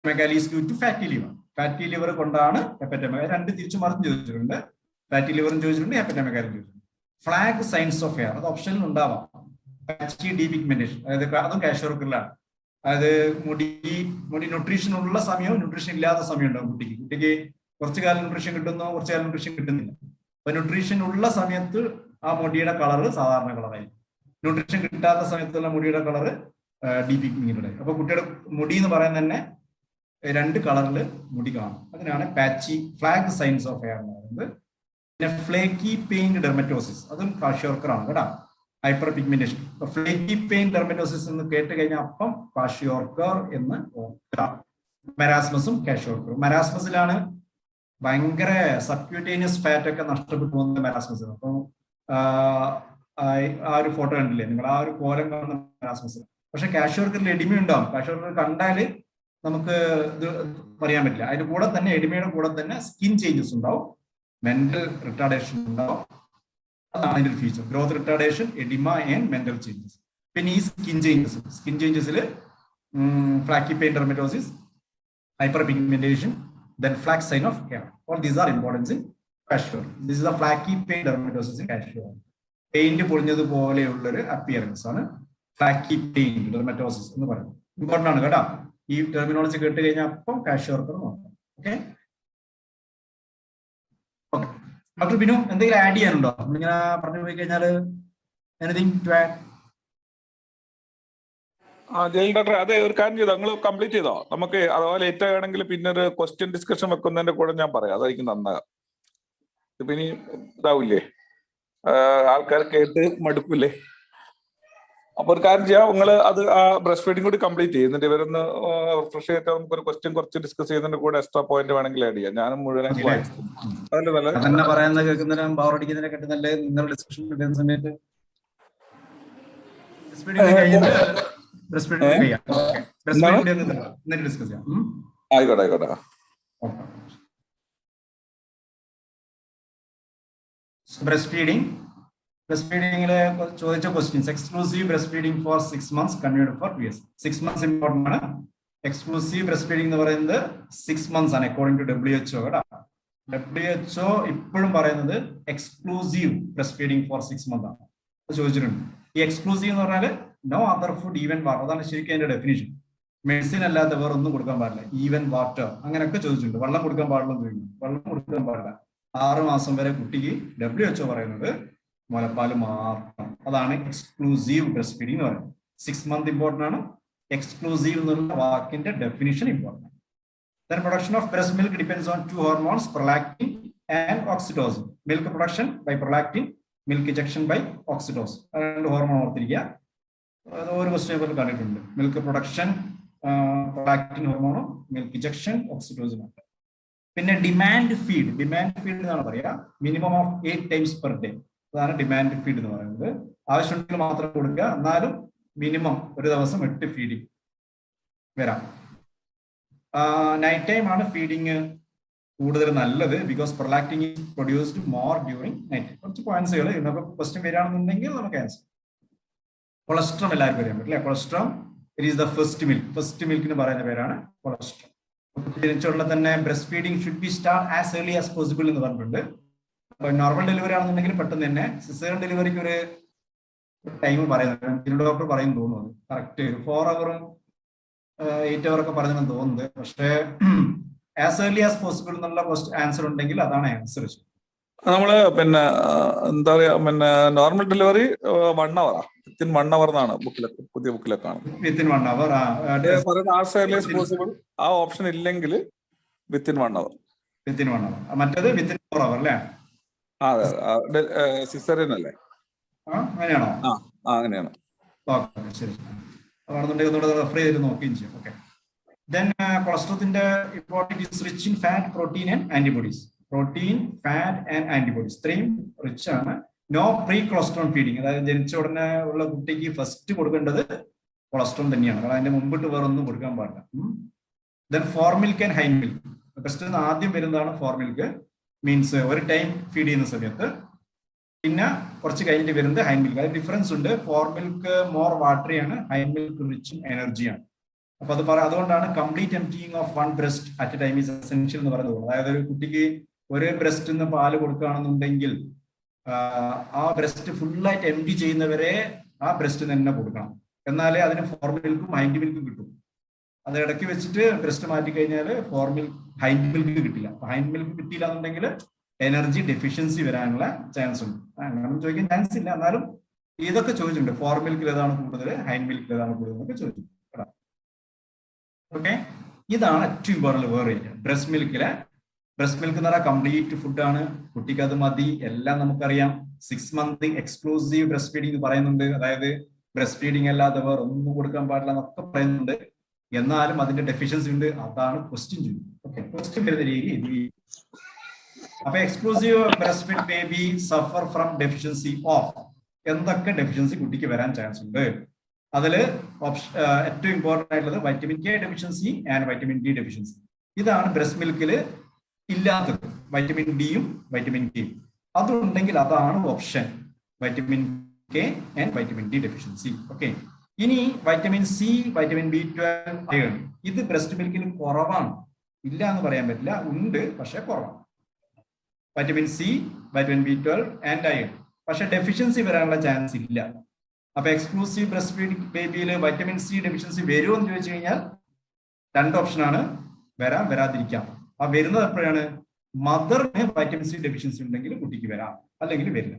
Hepatomegaly is due to fatty liver. Fatty liver കൊണ്ടാണ് hepatomegaly. രണ്ട് തിരിച്ചു മറിഞ്ഞ് ചോദിച്ചിട്ടുണ്ട്. ഫാറ്റി ലിവറും ചോദിച്ചിട്ടുണ്ട്, ഹെപ്പറ്റോമെഗാലി ചോദിച്ചിട്ടുണ്ട്. ഫ്ലാഗ് സൈൻസ് ഓഫ് ഹെയർ, അത് ഓപ്ഷനിൽ ഉണ്ടാവാം. പാച്ചി ഡീപിഗ്മെന്റേഷൻ, അതായത് അതും കാഷ്വോർക്കറിലാണ്. അതായത് മുടി ന്യൂട്രീഷൻ ഉള്ള സമയവും ന്യൂട്രീഷൻ ഇല്ലാത്ത സമയം ഉണ്ടാവും കുട്ടിക്ക് കുറച്ചു കാലം ന്യൂട്രീഷൻ കിട്ടുന്നു, കുറച്ചു കാലം ന്യൂട്രീഷൻ കിട്ടുന്നില്ല. അപ്പൊ ന്യൂട്രീഷൻ ഉള്ള സമയത്ത് ആ മുടിയുടെ കളറ് സാധാരണ കളറായിരിക്കും. ന്യൂട്രീഷൻ കിട്ടാത്ത സമയത്തുള്ള മുടിയുടെ കളറ് ഡീപിഗ്മെന്റഡ്. അപ്പൊ കുട്ടിയുടെ മുടി എന്ന് പറയാൻ തന്നെ രണ്ട് കളറിൽ മുടി കാണും. അതിനാണ് പാച്ചി ഫ്ലാഗ് സൈൻസ് ഓഫ് ഹെയർ എന്ന് പറയുന്നത്. പിന്നെ ഫ്ലേക്കി പെയിന്റ് ഡെർമറ്റോസിസ്, അതും കാഷ്യോർക്കറാണ് കേട്ടോ. Hyper pigmentation. Flaky paint dermatosis എന്ന് കേട്ട് കഴിഞ്ഞാൽ അപ്പം കാഷ്യോർക്കർ എന്ന് ഓർക്കാം. മെരാസ്മസും കാഷ്യോർക്കറും. മെരാസ്മസിലാണ് ഭയങ്കര സബ്ക്യൂട്ടേനിയസ് ഫാറ്റ് ഒക്കെ നഷ്ടപ്പെട്ടു പോകുന്നത് മെരാസ്മസിൽ. അപ്പം ആ ഒരു ഫോട്ടോ കണ്ടില്ലേ നിങ്ങൾ, ആ ഒരു കോലം കാണുന്ന മെരാസ്മസിൽ. പക്ഷെ കാഷ്യോർക്കറിൽ എഡിമ ഉണ്ടാവും. കാഷ്യോർക്കർ കണ്ടാല് നമുക്ക് ഇത് പറയാൻ പറ്റില്ല. അതിന്റെ കൂടെ തന്നെ, എഡിമയുടെ കൂടെ തന്നെ സ്കിൻ ചേഞ്ചസ് ഉണ്ടാവും, മെന്റൽ റിട്ടാർഡേഷൻ ഉണ്ടാവും. അതാണ് അതിന്റെ ഒരു feature. Growth retardation, oedema and mental changes. പിന്നെ ഈ സ്കിൻ ചേഞ്ചസിൽ flaky paint dermatosis, hyper pigmentation, then flax sign of hair. All these are important in castor. This is a flaky paint dermatosis in castor. Paint പൊളിഞ്ഞത് പോലെയുള്ളൊരു appearance ആണ് flaky paint dermatosis എന്ന് പറയുന്നത്. Important ആണ് കേട്ടോ. ഈ terminology കേട്ട് കഴിഞ്ഞാൽ അപ്പം കാഷ്യോർക്കർ നോക്കാം. Okay okay. ഡോക്ടർ ബിനു എന്തെങ്കിലും ആഡ് ചെയ്യാനുണ്ടോ? നമ്മളിങ്ങനെ പറഞ്ഞു പോയി കഴിഞ്ഞാൽ എനിത്തിങ് ടു ആഡ്? ജയിൽ ഡോക്ടർ, അതെ, ഒരു കാര്യം ചെയ്തോ, നിങ്ങൾ കംപ്ലീറ്റ് ചെയ്തോ? നമുക്ക് അഥവാ ലേറ്റ് ആണെങ്കിൽ പിന്നെ ഒരു ക്വസ്റ്റ്യൻ ഡിസ്കഷൻ വെക്കുന്നതിന്റെ കൂടെ ഞാൻ പറയാം, അതായിരിക്കും നന്നാകാം. ഇപ്പൊ ഇനി ഇതാവില്ലേ, ആൾക്കാർ കേട്ട് മടുക്കില്ലേ? അപ്പൊ ഒരു കാര്യം ചെയ്യാം, നിങ്ങൾ അത് ആ ബ്രസ്റ്റ് ഫീഡിങ് കൂടി കംപ്ലീറ്റ് ചെയ്യും. എന്നിട്ട് ഇവരൊന്ന് റിഫ്രഷ് ചെയ്തിട്ട് നമുക്ക് ഒരു ക്വസ്റ്റ്യൻ കുറച്ച് ഡിസ്കസ് ചെയ്യുന്നതിന്റെ കൂടെ എക്സ്ട്രാ പോയിന്റ് വേണമെങ്കിൽ ആഡ് ചെയ്യാം. ഞാനും മുഴുവനായിട്ട് വായിച്ചു. അതല്ലേ നല്ലത്? പറയുന്നത് കേൾക്കുന്നതിനും ബോറടിക്കുന്നതിനെ കെട്ടി നല്ല നിങ്ങൾ ഡിസ്കഷൻ കിട്ടുന്ന സമയത്ത് ആയിക്കോട്ടെ ആയിക്കോട്ടെ. ബ്രസ്റ്റ് ഫീഡിംഗിലെ ചോദിച്ച questions. Exclusive breast feeding for 6 months, continued for 2 years. 6 months important ആണ്. എക്സ്ക്ലൂസീവ് ബ്രസ്റ്റ് ഫീഡിംഗ് എന്ന് പറയുന്നത് 6 months ആണ് അക്കോർഡിംഗ് ടു WHO കേട്ടോ. WHO ഇപ്പോഴും പറയുന്നത് exclusive breast feeding for 6 months ആണ്. ചോദിച്ചിട്ടുണ്ട്. ഈ എക്സ്ക്ലൂസീവ് എന്ന് പറഞ്ഞാൽ no other food even water, അതാണ് ശരിക്കും അതിന്റെ ഡെഫിനിഷൻ. മെഡിസിൻ അല്ലാതെ വേറെ ഒന്നും കൊടുക്കാൻ പാടില്ല, ഈവൻ വാട്ടർ അങ്ങനെയൊക്കെ ചോദിച്ചിട്ടുണ്ട്. വെള്ളം കൊടുക്കാൻ പാടില്ല, വെള്ളം കൊടുക്കാൻ പാടില്ല. 6 മാസം വരെ കുട്ടിക്ക് WHO പറയുന്നത് മുലപ്പാൽ മാത്രം. അതാണ് എക്സ്ക്ലൂസീവ് ബ്രസ്റ്റ് ഫീഡിംഗ് എന്ന് പറയുന്നത്. 6 months ഇമ്പോർട്ടൻ്റ് ആണ്. എക്സ്ക്ലൂസീവ് എന്നുള്ള വാക്കിന്റെ ഡെഫിനിഷൻ ഇമ്പോർട്ടൻ്റ് ആണ്. Then production of breast milk depends on 2 hormones, prolactin and oxytocin. Milk production by prolactin, milk ejection by oxytocin. രണ്ട് ഹോർമോൺ ഓർത്തിരിക്കുക. ഒരു ക്വസ്റ്റ്യൻ പേപ്പറിൽ കണ്ടിട്ടുണ്ട്. മിൽക്ക് പ്രൊഡക്ഷൻ പ്രൊലാക്റ്റിൻ ഹോർമോണും മിൽക്ക് ഇജക്ഷൻ ഓക്സിറ്റോസിനും. പിന്നെ ഡിമാൻഡ് ഫീഡ് എന്നാണ് പറയാ. Minimum of 8 times per day. അതാണ് ഡിമാൻഡ് ഫീഡ് എന്ന് പറയുന്നത്. ആവശ്യമുണ്ടെങ്കിൽ മാത്രം കൊടുക്കുക, എന്നാലും മിനിമം ഒരു ദിവസം 8 ഫീഡിങ് വരാം. നൈറ്റ് ടൈം ആണ് ഫീഡിങ് കൂടുതൽ നല്ലത്, because prolactin is produced more during night. കുറച്ച് പോയിന്റ്സുകൾ ഇതിനൊക്കെ ക്വസ്റ്റ്യൻ വരികയാണെന്നുണ്ടെങ്കിൽ നമുക്ക് ആൻസർ. കൊളസ്ട്രോം എല്ലാവർക്കും അറിയാൻ പറ്റില്ല. കൊളസ്ട്രോം ഇറ്റ് ഈസ് ദ ഫസ്റ്റ് മിൽക്കിന് പറയുന്ന പേരാണ് കൊളസ്ട്രോം. ജനിച്ചുള്ള തന്നെ breast feeding should be start as early as possible എന്ന് പറഞ്ഞിട്ടുണ്ട്. നോർമൽ ഡെലിവറി ആണെന്നുണ്ടെങ്കിൽ പെട്ടെന്ന് തന്നെ. സിസേറിയൻ ഡെലിവറിക്ക് ഒരു ടൈം പറയുന്നത് ഡോക്ടർ പറയും തോന്നുന്നത് കറക്റ്റ് 4 hours 8 hours ഒക്കെ പറഞ്ഞെന്ന് തോന്നുന്നത്. പക്ഷേ ആസ് ഏർലി ആസ് പോസിബിൾ എന്നുള്ള ആൻസർ ഉണ്ടെങ്കിൽ അതാണ് ആൻസർ. നമ്മള് പിന്നെ എന്താ പറയാ, പിന്നെ normal delivery 1 hour within 1 hour എന്നാണ് ബുക്കിലൊക്കെ, പുതിയ ബുക്കിലൊക്കെ ആണ് within 1 hour. As early as possible ആ ഓപ്ഷൻ ഇല്ലെങ്കിൽ വിത്തിൻ 1 hour. മറ്റേത് വിത്തിൻ 4 hours അല്ലേ? അതെ, സിസേറിയൻ അല്ലേ? അങ്ങനെയാണോ? അങ്ങനെയാണ്. ശരി, റെഫർ ചെയ്തിട്ട് നോക്കുകയും ചെയ്യും. ഓക്കെ. ദെൻ കൊളസ്ട്രോളിന്റെ important is rich in fat, protein and antibodies. Protein, fat and antibodies ഇത്രയും റിച്ച് ആണ്. നോ പ്രീ കൊളസ്ട്രോൾ ഫീഡിങ്, അതായത് ജനിച്ച ഉടനെ ഉള്ള കുട്ടിക്ക് ഫസ്റ്റ് കൊടുക്കേണ്ടത് കൊളസ്ട്രോൾ തന്നെയാണ്. കാരണം അതിന്റെ മുമ്പിട്ട് വേറെ ഒന്നും കൊടുക്കാൻ പാടില്ല. Then fore milk and high milk. First ആദ്യം വരുന്നതാണ് ഫോർ മിൽക്ക്, മീൻസ് ഒരു ടൈം ഫീഡ് ചെയ്യുന്ന സമയത്ത്. പിന്നെ കുറച്ച് കഴിഞ്ഞിട്ട് വരുന്നത് ഹൈ മിൽക്ക്. അത് ഡിഫറൻസ് ഉണ്ട്. ഫോർ മിൽക്ക് മോർ വാട്ടറി ആണ്, ഹൈ മിൽക്ക് റിച്ച് ഇൻ എനർജിയാണ്. അപ്പൊ അതുകൊണ്ടാണ് complete emptying of one breast at a time is essential എന്ന് പറയുന്നത്. അതായത് ഒരു കുട്ടിക്ക് ഒരു ബ്രസ്റ്റ് നിന്ന് പാല് കൊടുക്കുകയാണെന്നുണ്ടെങ്കിൽ ആ ബ്രസ്റ്റ് ഫുള്ളായിട്ട് എംപ്റ്റി ചെയ്യുന്നവരെ ആ ബ്രസ്റ്റ് തന്നെ കൊടുക്കണം. എന്നാലേ അതിന് ഫോർമിൽക്കും ഹൈൻഡ് മിൽക്കും കിട്ടും. അത് ഇടയ്ക്ക് വെച്ചിട്ട് ബ്രസ്റ്റ് മാറ്റി കഴിഞ്ഞാൽ ഹൈൻഡ് മിൽക്ക് കിട്ടില്ല. ഹൈൻഡ് മിൽക്ക് കിട്ടിയില്ല എന്നുണ്ടെങ്കിൽ എനർജി ഡെഫിഷ്യൻസി വരാനുള്ള ചാൻസ് ഉണ്ട്. അങ്ങനെ ചോദിക്കാൻ ചാൻസ് ഇല്ല, എന്നാലും ഇതൊക്കെ ചോദിച്ചിട്ടുണ്ട്. ഫോർമിൽക്കിൽ ഏതാണ് കൂടുതൽ, ഹൈൻഡ് മിൽക്കിൽ ഏതാണ് കൂടുതൽ എന്നൊക്കെ ചോദിച്ചിട്ടുണ്ട്. ഓക്കെ, ഇതാണ് ഏറ്റവും ഇമ്പോർട്ടന്റ് വേറെ ഏരിയ. ബ്രസ്റ്റ് മിൽക്ക് എന്ന് പറഞ്ഞാൽ കംപ്ലീറ്റ് ഫുഡാണ്. കുട്ടിക്ക് അത് മതി, എല്ലാം നമുക്കറിയാം. 6 month എക്സ്ക്ലൂസീവ് ബ്രസ്റ്റ് ഫീഡിങ് പറയുന്നുണ്ട്. അതായത് ബ്രസ്റ്റ് ഫീഡിങ് അല്ലാതെ വേറെ ഒന്നും കൊടുക്കാൻ പാടില്ല എന്നൊക്കെ പറയുന്നുണ്ട്. എന്നാലും അതിന്റെ ഡെഫിഷ്യൻസി ഉണ്ട്. അതാണ് ക്വസ്റ്റ്യൻ ചോദിക്കുന്നത്. ഓക്കെ, ക്വസ്റ്റ്യൻ വരുന്ന രീതി ഇത്. അപ്പൊ exclusive breast feed baby suffer from deficiency of, എന്തൊക്കെ ഡെഫിഷ്യൻസി കുട്ടിക്ക് വരാൻ ചാൻസ് ഉണ്ട്? അതില് ഏറ്റവും ഇമ്പോർട്ടന്റ് ആയിട്ടുള്ളത് vitamin K deficiency and vitamin D deficiency. ഇതാണ് ബ്രസ്റ്റ് മിൽക്കിൽ ഇല്ലാത്തത്. വൈറ്റമിൻ ഡിയും വൈറ്റമിൻ കെയും അതുണ്ടെങ്കിൽ അതാണ് option, vitamin K and vitamin D deficiency. Okay, ഇനി vitamin C, vitamin B12, iron, ഇത് ബ്രസ്റ്റ് മിൽക്കിൽ കുറവാണ്. ഇല്ല എന്ന് പറയാൻ പറ്റില്ല, ഉണ്ട്, പക്ഷെ കുറവാണ്. Vitamin C, vitamin B12 and iron, പക്ഷെ ഡെഫിഷ്യൻസി വരാനുള്ള ചാൻസ് ഇല്ല. അപ്പൊ എക്സ്ക്ലൂസീവ് ബ്രസ്റ്റ് ഫീഡിംഗ് ബേബിയിൽ വൈറ്റമിൻ സി ഡെഫിഷ്യൻസി വരുമോ എന്ന് ചോദിച്ചു കഴിഞ്ഞാൽ 2 ഓപ്ഷനാണ്, വരാം, വരാതിരിക്കാം. ആ വരുന്നത് എപ്പോഴാണ്? മദറിന് വൈറ്റമിൻ സി ഡെഫിഷ്യൻസി ഉണ്ടെങ്കിൽ കുട്ടിക്ക് വരാം, അല്ലെങ്കിൽ വരില്ല.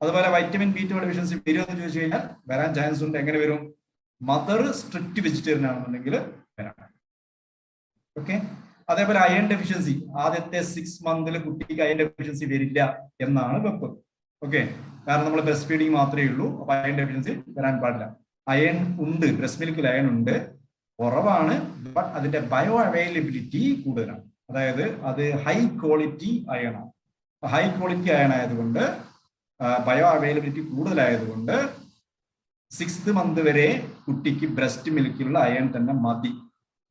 അതുപോലെ വൈറ്റമിൻ B12 ഡെഫിഷ്യൻസി വരുമോ എന്ന് ചോദിച്ചു കഴിഞ്ഞാൽ വരാൻ ചാൻസ് ഉണ്ട്. എങ്ങനെ വരും? മദർ സ്ട്രിക്റ്റ് വെജിറ്റേറിയൻ ആണെന്നുണ്ടെങ്കിൽ വരാം. ഓക്കെ, അതേപോലെ അയൺ ഡെഫിഷ്യൻസി ആദ്യത്തെ 6 month കുട്ടിക്ക് അയൺ ഡെഫിഷ്യൻസി വരില്ല എന്നാണ് വെപ്പ്. ഓക്കെ, കാരണം നമ്മൾ ബ്രസ്റ്റ് ഫീഡിങ് മാത്രമേ ഉള്ളൂ. അപ്പൊ അയൺ ഡെഫിഷ്യൻസി വരാൻ പാടില്ല. അയൺ ഉണ്ട്, ബ്രസ്റ്റ് മിൽക്കിൽ അയൺ ഉണ്ട്, കുറവാണ്, ബട്ട് അതിന്റെ ബയോ അവൈലബിലിറ്റി കൂടുതലാണ്. അതായത് അത് ഹൈ ക്വാളിറ്റി അയൺ ആണ്. ഹൈ ക്വാളിറ്റി അയൺ ആയതുകൊണ്ട്, ബയോ അവൈലബിലിറ്റി കൂടുതലായതുകൊണ്ട് 6th month വരെ കുട്ടിക്ക് ബ്രസ്റ്റ് മിൽക്കിലുള്ള അയൺ തന്നെ മതി.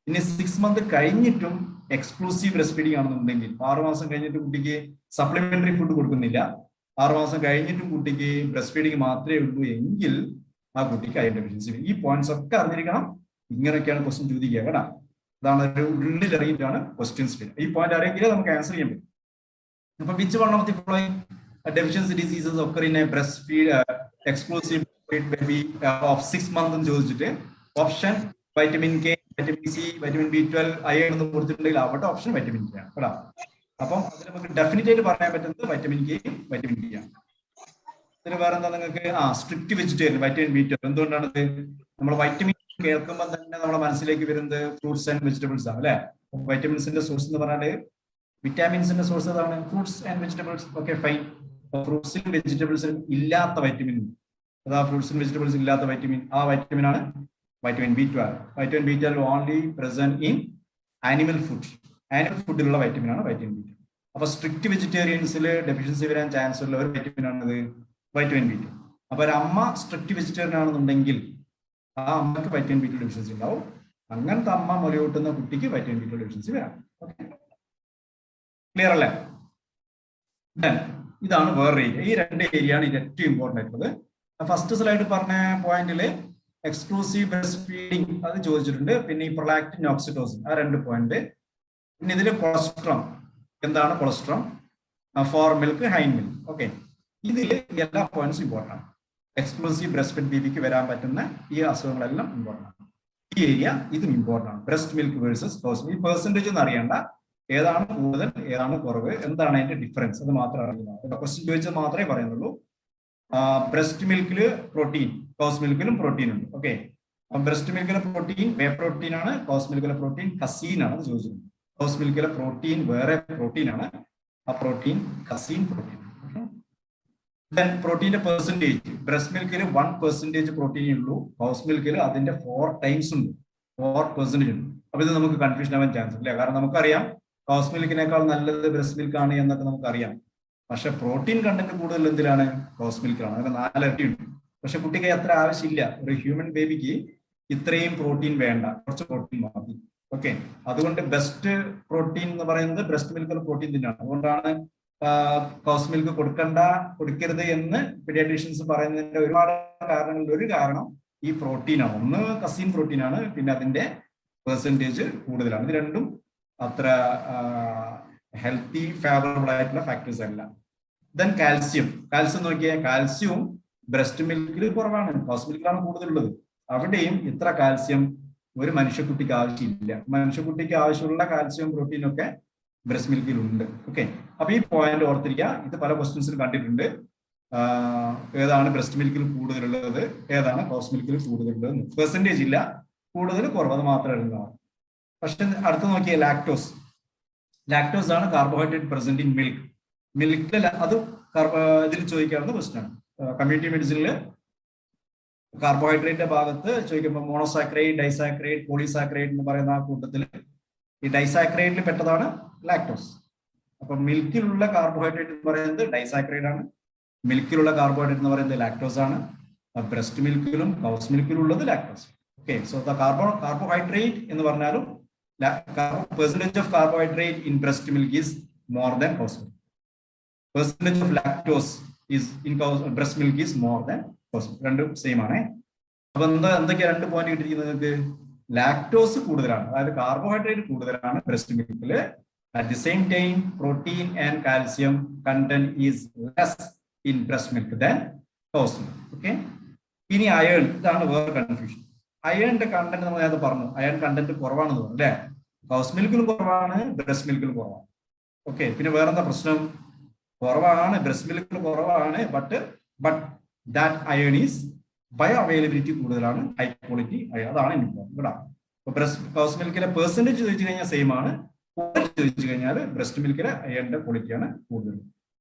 ഇനി 6 month കഴിഞ്ഞിട്ടും എക്സ്ക്ലൂസീവ് ബ്രസ്റ്റ് ഫീഡിംഗ് ആണെന്നുണ്ടെങ്കിൽ, 6 മാസം കഴിഞ്ഞിട്ട് കുട്ടിക്ക് സപ്ലിമെന്ററി ഫുഡ് കൊടുക്കുന്നില്ല, 6 മാസം കഴിഞ്ഞിട്ടും കുട്ടിക്ക് ബ്രസ്റ്റ് ഫീഡിംഗ് മാത്രമേ ഉള്ളൂ എങ്കിൽ ആ കുട്ടിക്ക് അയൺ ഡെഫിഷ്യൻസി. ഈ പോയിന്റ്സ് ഒക്കെ അറിഞ്ഞിരിക്കണം. ഇങ്ങനെയൊക്കെയാണ് ക്വസ്റ്റ്യൻ ചോദിക്കുക കേട്ടോ. അതാണ് ഒരു ഉള്ളിൽ ഇറങ്ങിയിട്ടാണ് ക്വസ്റ്റ്യൻസ് വരിക. ഈ പോയിന്റ് അറിയെങ്കിലേ നമുക്ക് ആൻസർ ചെയ്യാൻ പറ്റും. അപ്പൊ which one of the following deficiency diseases occur in A breast feed exclusive baby of 6 month എന്ന് ചോദിച്ചിട്ട് option vitamin K, vitamin C, vitamin B12, iron എന്ന് കൊടുത്തിട്ടുണ്ടെങ്കിൽ അവിടെ ഓപ്ഷൻ വൈറ്റമിൻ കെ ആണ് കേട്ടോ. അപ്പം അതിൽ നമുക്ക് ഡെഫിനറ്റ് ആയിട്ട് പറയാൻ പറ്റുന്നത് വൈറ്റമിൻ കെയും വൈറ്റമിൻ ഡി ആണ്. ഇതിൽ വേറെ എന്താ നിങ്ങൾക്ക്? Strict vegetarian, vitamin B12. എന്തുകൊണ്ടാണത്? നമ്മൾ വൈറ്റമിൻ കേൾക്കുമ്പോൾ തന്നെ നമ്മുടെ മനസ്സിലേക്ക് വരുന്നത് ഫ്രൂട്ട്സ് ആൻഡ് വെജിറ്റബിൾസ് ആണ് അല്ലെ. വൈറ്റമിൻസിന്റെ സോഴ്സ് എന്ന് പറഞ്ഞാല് വിറ്റാമിൻസിന്റെ സോഴ്സ് അതാണ് fruits and vegetables. Okay, fine. ഫ്രൂട്ട്സിലും വെജിറ്റബിൾസിലും ഇല്ലാത്ത വൈറ്റമിൻ, അതാ ഫ്രൂട്ട്സിലും വെജിറ്റബിൾസ് ഇല്ലാത്ത വൈറ്റമിൻ, ആ വൈറ്റമിൻ ആണ് vitamin B12. Vitamin B12 only present in animal food. Animal ഫുഡിലുള്ള വൈറ്റമിൻ ആണ് വൈറ്റമിൻ B12. അപ്പൊ സ്ട്രിക്റ്റ് വെജിറ്റേറിയൻസിൽ ഡെഫിഷ്യൻസി വരാൻ ചാൻസ് ഉള്ള ഒരു വൈറ്റമിൻ ആണത് വൈറ്റമിൻ B12. അപ്പൊ ഒരു അമ്മ സ്ട്രിക്റ്റ് വെജിറ്റേറിയൻ ആണെന്നുണ്ടെങ്കിൽ ആ അമ്മക്ക് വൈറ്റമിൻ B12 ഡെഫിഷ്യൻസി ഉണ്ടാവും. അങ്ങനത്തെ അമ്മ മുലയൂട്ടുന്ന കുട്ടിക്ക് വൈറ്റമിൻ B12 ഡെഫിഷ്യൻസി വരാം. ഓക്കെ, ക്ലിയർ അല്ലേ? ഇതാണ് വേറെ ഏരിയ. ഈ 2 ഏരിയയാണ് ഇത് ഏറ്റവും ഇമ്പോർട്ടന്റ് ആയിട്ടുള്ളത്. ഫസ്റ്റ് സ്ലൈഡ് പറഞ്ഞ പോയിന്റില് എക്സ്ക്ലൂസീവ് ബ്രസ്റ്റ് ഫീഡിംഗ് അത് ചോദിച്ചിട്ടുണ്ട്. പിന്നെ ഈ പ്രൊലാക്റ്റിൻ, ഓക്സിറ്റോസിൻ, ആ 2 പോയിന്റ്. പിന്നെ ഇതിൽ കൊളസ്ട്രോൾ, എന്താണ് cholesterol, fore milk, hind milk. Okay, ഇതിൽ എല്ലാ പോയിന്റ്സും ഇമ്പോർട്ടൻ്റ് ആണ്. എക്സ്ക്ലൂസീവ് ബ്രസ്റ്റ് ഫീഡ് ബേബിക്ക് വരാൻ പറ്റുന്ന ഈ അസുഖങ്ങളെല്ലാം ഇമ്പോർട്ടൻ്റ് ആണ്. ഈ ഏരിയ ഇതും ഇമ്പോർട്ടൻ്റ് ആണ്. Breast milk versus cow's milk. ഈ പെർസെന്റേജ് ഒന്നും അറിയണ്ട, ഏതാണ് കൂടുതൽ ഏതാണ് കുറവ്, എന്താണ് അതിന്റെ ഡിഫറൻസ്, അത് മാത്രം അറിയുന്നത്. ക്വസ്റ്റ്യൻ ചോദിച്ചത് മാത്രമേ പറയുന്നുള്ളൂ. ബ്രസ്റ്റ് മിൽക്കിൽ പ്രോട്ടീൻ, കോസ് മിൽക്കിലും പ്രോട്ടീൻ ഉണ്ട്. ഓക്കെ, ബ്രസ്റ്റ് മിൽക്കിലെ പ്രോട്ടീൻ വേ പ്രോട്ടീൻ ആണ്, കോസ് മിൽക്കിലെ പ്രോട്ടീൻ കസീൻ ആണ് ചോദിച്ചിട്ടുണ്ട്. കോസ് മിൽക്കിലെ പ്രോട്ടീൻ വേറെ പ്രോട്ടീൻ ആണ്, ആ പ്രോട്ടീൻ കസീൻ പ്രോട്ടീൻ. പ്രോട്ടീന്റെ പെർസെന്റേജ്, ബ്രസ്റ്റ് മിൽക്കിൽ 1% പ്രോട്ടീനേ ഉള്ളൂ, കോസ് മിൽക്കിൽ അതിന്റെ 4 times ഉണ്ട്, 4% ഉണ്ട്. അപ്പൊ ഇത് നമുക്ക് കൺഫ്യൂഷൻ ആവാൻ ചാൻസ് ഇല്ല. കാരണം നമുക്കറിയാം കോസ് മിൽക്കിനേക്കാൾ നല്ലത് ബ്രസ്റ്റ് മിൽക്ക് ആണ് എന്നൊക്കെ നമുക്കറിയാം. പക്ഷെ പ്രോട്ടീൻ കണ്ടന്റ് കൂടുതൽ എന്തിലാണ്? കോസ് മിൽക്കിലാണ്. അതിന് 4 ഇരട്ടി ഉണ്ട്. പക്ഷെ കുട്ടിക്ക് അത്ര ആവശ്യമില്ല. ഒരു ഹ്യൂമൻ ബേബിക്ക് ഇത്രയും പ്രോട്ടീൻ വേണ്ട, കുറച്ച് പ്രോട്ടീൻ മതി. ഓക്കെ, അതുകൊണ്ട് ബെസ്റ്റ് പ്രോട്ടീൻ എന്ന് പറയുന്നത് ബ്രസ്റ്റ് മിൽക്കിലെ പ്രോട്ടീൻ തന്നെയാണ്. അതുകൊണ്ടാണ് കോസ് മിൽക്ക് കൊടുക്കരുത് എന്ന് പീഡിയാട്രീഷ്യൻസ് പറയുന്നതിന്റെ ഒരുപാട് കാരണങ്ങളിൽ ഒരു കാരണം ഈ പ്രോട്ടീനാണ്. ഒന്ന് കസീൻ പ്രോട്ടീനാണ്, പിന്നെ അതിന്റെ പെർസെൻറ്റേജ് കൂടുതലാണ്. ഇത് രണ്ടും അത്ര ഹെൽത്തി ഫേവറബിൾ ആയിട്ടുള്ള ഫാക്ടേഴ്സ് അല്ല. ദെൻ കാൽസ്യം നോക്കിയാൽ കാൽസ്യവും ബ്രസ്റ്റ് മിൽക്കിൽ കുറവാണ്, കൗസ് മിൽക്കിലാണ് കൂടുതലുള്ളത്. അവിടെയും ഇത്ര കാൽസ്യം ഒരു മനുഷ്യക്കുട്ടിക്ക് ആവശ്യമില്ല. മനുഷ്യക്കുട്ടിക്ക് ആവശ്യമുള്ള കാൽസ്യവും പ്രോട്ടീനും ഒക്കെ ബ്രസ്റ്റ് മിൽക്കിൽ ഉണ്ട്. ഓക്കെ, അപ്പൊ ഈ പോയിന്റ് ഓർത്തിരിക്കുക. ഇത് പല ക്വസ്റ്റ്യൻസിലും കണ്ടിട്ടുണ്ട്. ഏതാണ് ബ്രസ്റ്റ് മിൽക്കിൽ കൂടുതലുള്ളത്, ഏതാണ് കൗസ് മിൽക്കിൽ കൂടുതലുള്ളത്, പെർസെൻറ്റേജ് ഇല്ല, കൂടുതൽ കുറവ്, അത് മാത്രമേ എഴുതുന്നതാണ്. പക്ഷെ അടുത്ത് നോക്കിയാൽ ലാക്ടോസ് ആണ് കാർബോഹൈഡ്രേറ്റ് പ്രസന്റ് ഇൻ മിൽക്ക്. മിൽക്കിൽ അത് ഇതിൽ ചോദിക്കാവുന്ന ക്വസ്റ്റ്യൻ ആണ്. കമ്മ്യൂണിറ്റി മെഡിസിനിൽ കാർബോഹൈഡ്രേറ്റിന്റെ ഭാഗത്ത് ചോദിക്കുമ്പോൾ മോണോസാക്രൈഡ്, ഡൈസാക്രൈഡ്, പോളിസാക്രൈഡ് എന്ന് പറയുന്ന ആ കൂട്ടത്തിൽ ഈ ഡൈസാക്രൈഡിൽ പെട്ടതാണ് ലാക്ടോസ്. അപ്പൊ മിൽക്കിലുള്ള കാർബോഹൈഡ്രേറ്റ് എന്ന് പറയുന്നത് ഡൈസാക്രൈഡ് ആണ്, മിൽക്കിലുള്ള കാർബോഹൈഡ്രേറ്റ് എന്ന് പറയുന്നത് ലാക്ടോസ് ആണ്. ബ്രസ്റ്റ് മിൽക്കിലും കൗസ് മിൽക്കിലും ഉള്ളത് lactose. Okay, so the carbohydrate എന്ന് പറഞ്ഞാലും percentage of carbohydrate in breast milk is more than cow's milk. Percentage of lactose is in breast milk is more than cow's milk. രണ്ടും same ആണ്. അപ്പൊ എന്തൊക്കെയാ 2 point കിട്ടിയിരിക്കുന്നത് നിങ്ങൾക്ക്? Lactose കൂടുതലാണ്, അതായത് കാർബോഹൈഡ്രേറ്റ് കൂടുതലാണ് ബ്രസ്റ്റ് മിൽക്കിൽ. At the same time protein and calcium content is less in breast milk than cow's milk. Okay, ഇനി അയൺ, ഇതാണ് വേറെ കൺഫ്യൂഷൻ. അയണിന്റെ കണ്ടന്റ് നമ്മൾ നേരത്തെ പറഞ്ഞു, അയൺ കണ്ടന്റ് കുറവാണെന്ന് പറഞ്ഞു അല്ലെ? കൗസ് മിൽക്കിലും കുറവാണ്, ബ്രസ്റ്റ് മിൽക്കിലും കുറവാണ്. ഓക്കെ, പിന്നെ വേറെന്താ പ്രശ്നം? കുറവാണ്, ബ്രസ്റ്റ് മിൽക്കിൽ കുറവാണ്, but that iron is bio availability കൂടുതലാണ്, ഹൈ ക്വാളിറ്റി അയൺ. അതാണ് ഇമ്പോർട്ടൻറ്റ് കേട്ടോ. അപ്പൊ കൗസ് മിൽക്കിലെ പെർസെന്റേജ് ചോദിച്ചു കഴിഞ്ഞാൽ സെയിം ആണ്, ചോദിച്ചു കഴിഞ്ഞാൽ ബ്രസ്റ്റ് മിൽക്കിലെ അയണിന്റെ ക്വാളിറ്റിയാണ് കൂടുതൽ.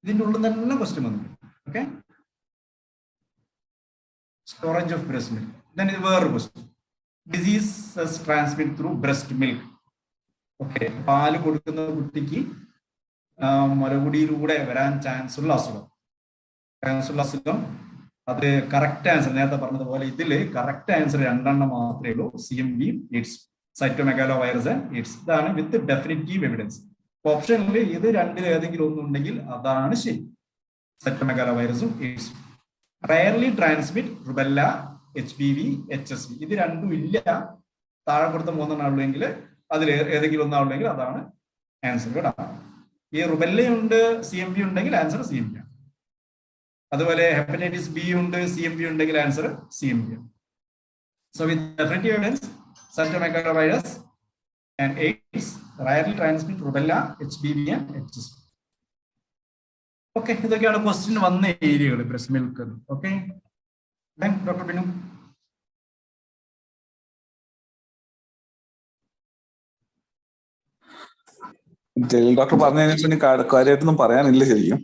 ഇതിന്റെ ഉള്ളിൽ തന്നെ ക്വസ്റ്റ്യൻ വന്നിട്ടുണ്ട്. Okay, storage of breast milk. Then ഇത് വേറൊരു question. Diseases transmit through breast milk. Okay, പാല് കൊടുക്കുന്ന കുട്ടിക്ക് മുലകുടിയിലൂടെ വരാൻ ചാൻസ് ഉള്ള അസുഖം, അത് കറക്റ്റ് ആൻസർ നേരത്തെ പറഞ്ഞതുപോലെ ഇതില് കറക്റ്റ് ആൻസർ 2 മാത്രമേ ഉള്ളൂ. CMV, AIDS, cytomegalo virus and AIDS. ഇതാണ് വിത്ത് ഡെഫിനിറ്റീവ് എവിഡൻസ്. ഓപ്ഷനിൽ ഇത് രണ്ടിൽ ഏതെങ്കിലും ഒന്നുണ്ടെങ്കിൽ അതാണ് ശരി, സൈറ്റോമെഗാലോ വൈറസും എയ്ഡ്സും. Rarely transmit rubella, HPV, HSV. ഇത് രണ്ടും ഇല്ല, താഴെ കൊടുത്ത 3 ഉള്ളെങ്കിൽ അതിൽ ഏതെങ്കിലും ഒന്നാവുള്ളെങ്കിൽ അതാണ് ആൻസർ കേട്ടോ. ഈ റുബെല്ലയുണ്ട്, CMV ഉണ്ടെങ്കിൽ ആൻസർ CMV ആണ്. അതുപോലെ ഹെപ്പറ്റൈറ്റിസ് B ഉണ്ട്, CMV ഉണ്ടെങ്കിൽ ആൻസർ CMV ആണ്. So with definitive evidence, cytomegalovirus and AIDS, rarely transmit rubella, HPV and HSV. Okay, ഇതൊക്കെയാണ് ക്വസ്റ്റ്യൻ വന്ന ഏരിയകൾ breast milk. Okay, doctor Binu. Jaleel doctor പറഞ്ഞു കഴിഞ്ഞാൽ പിന്നെ കാര്യമായിട്ടൊന്നും പറയാനില്ല ശരിക്കും.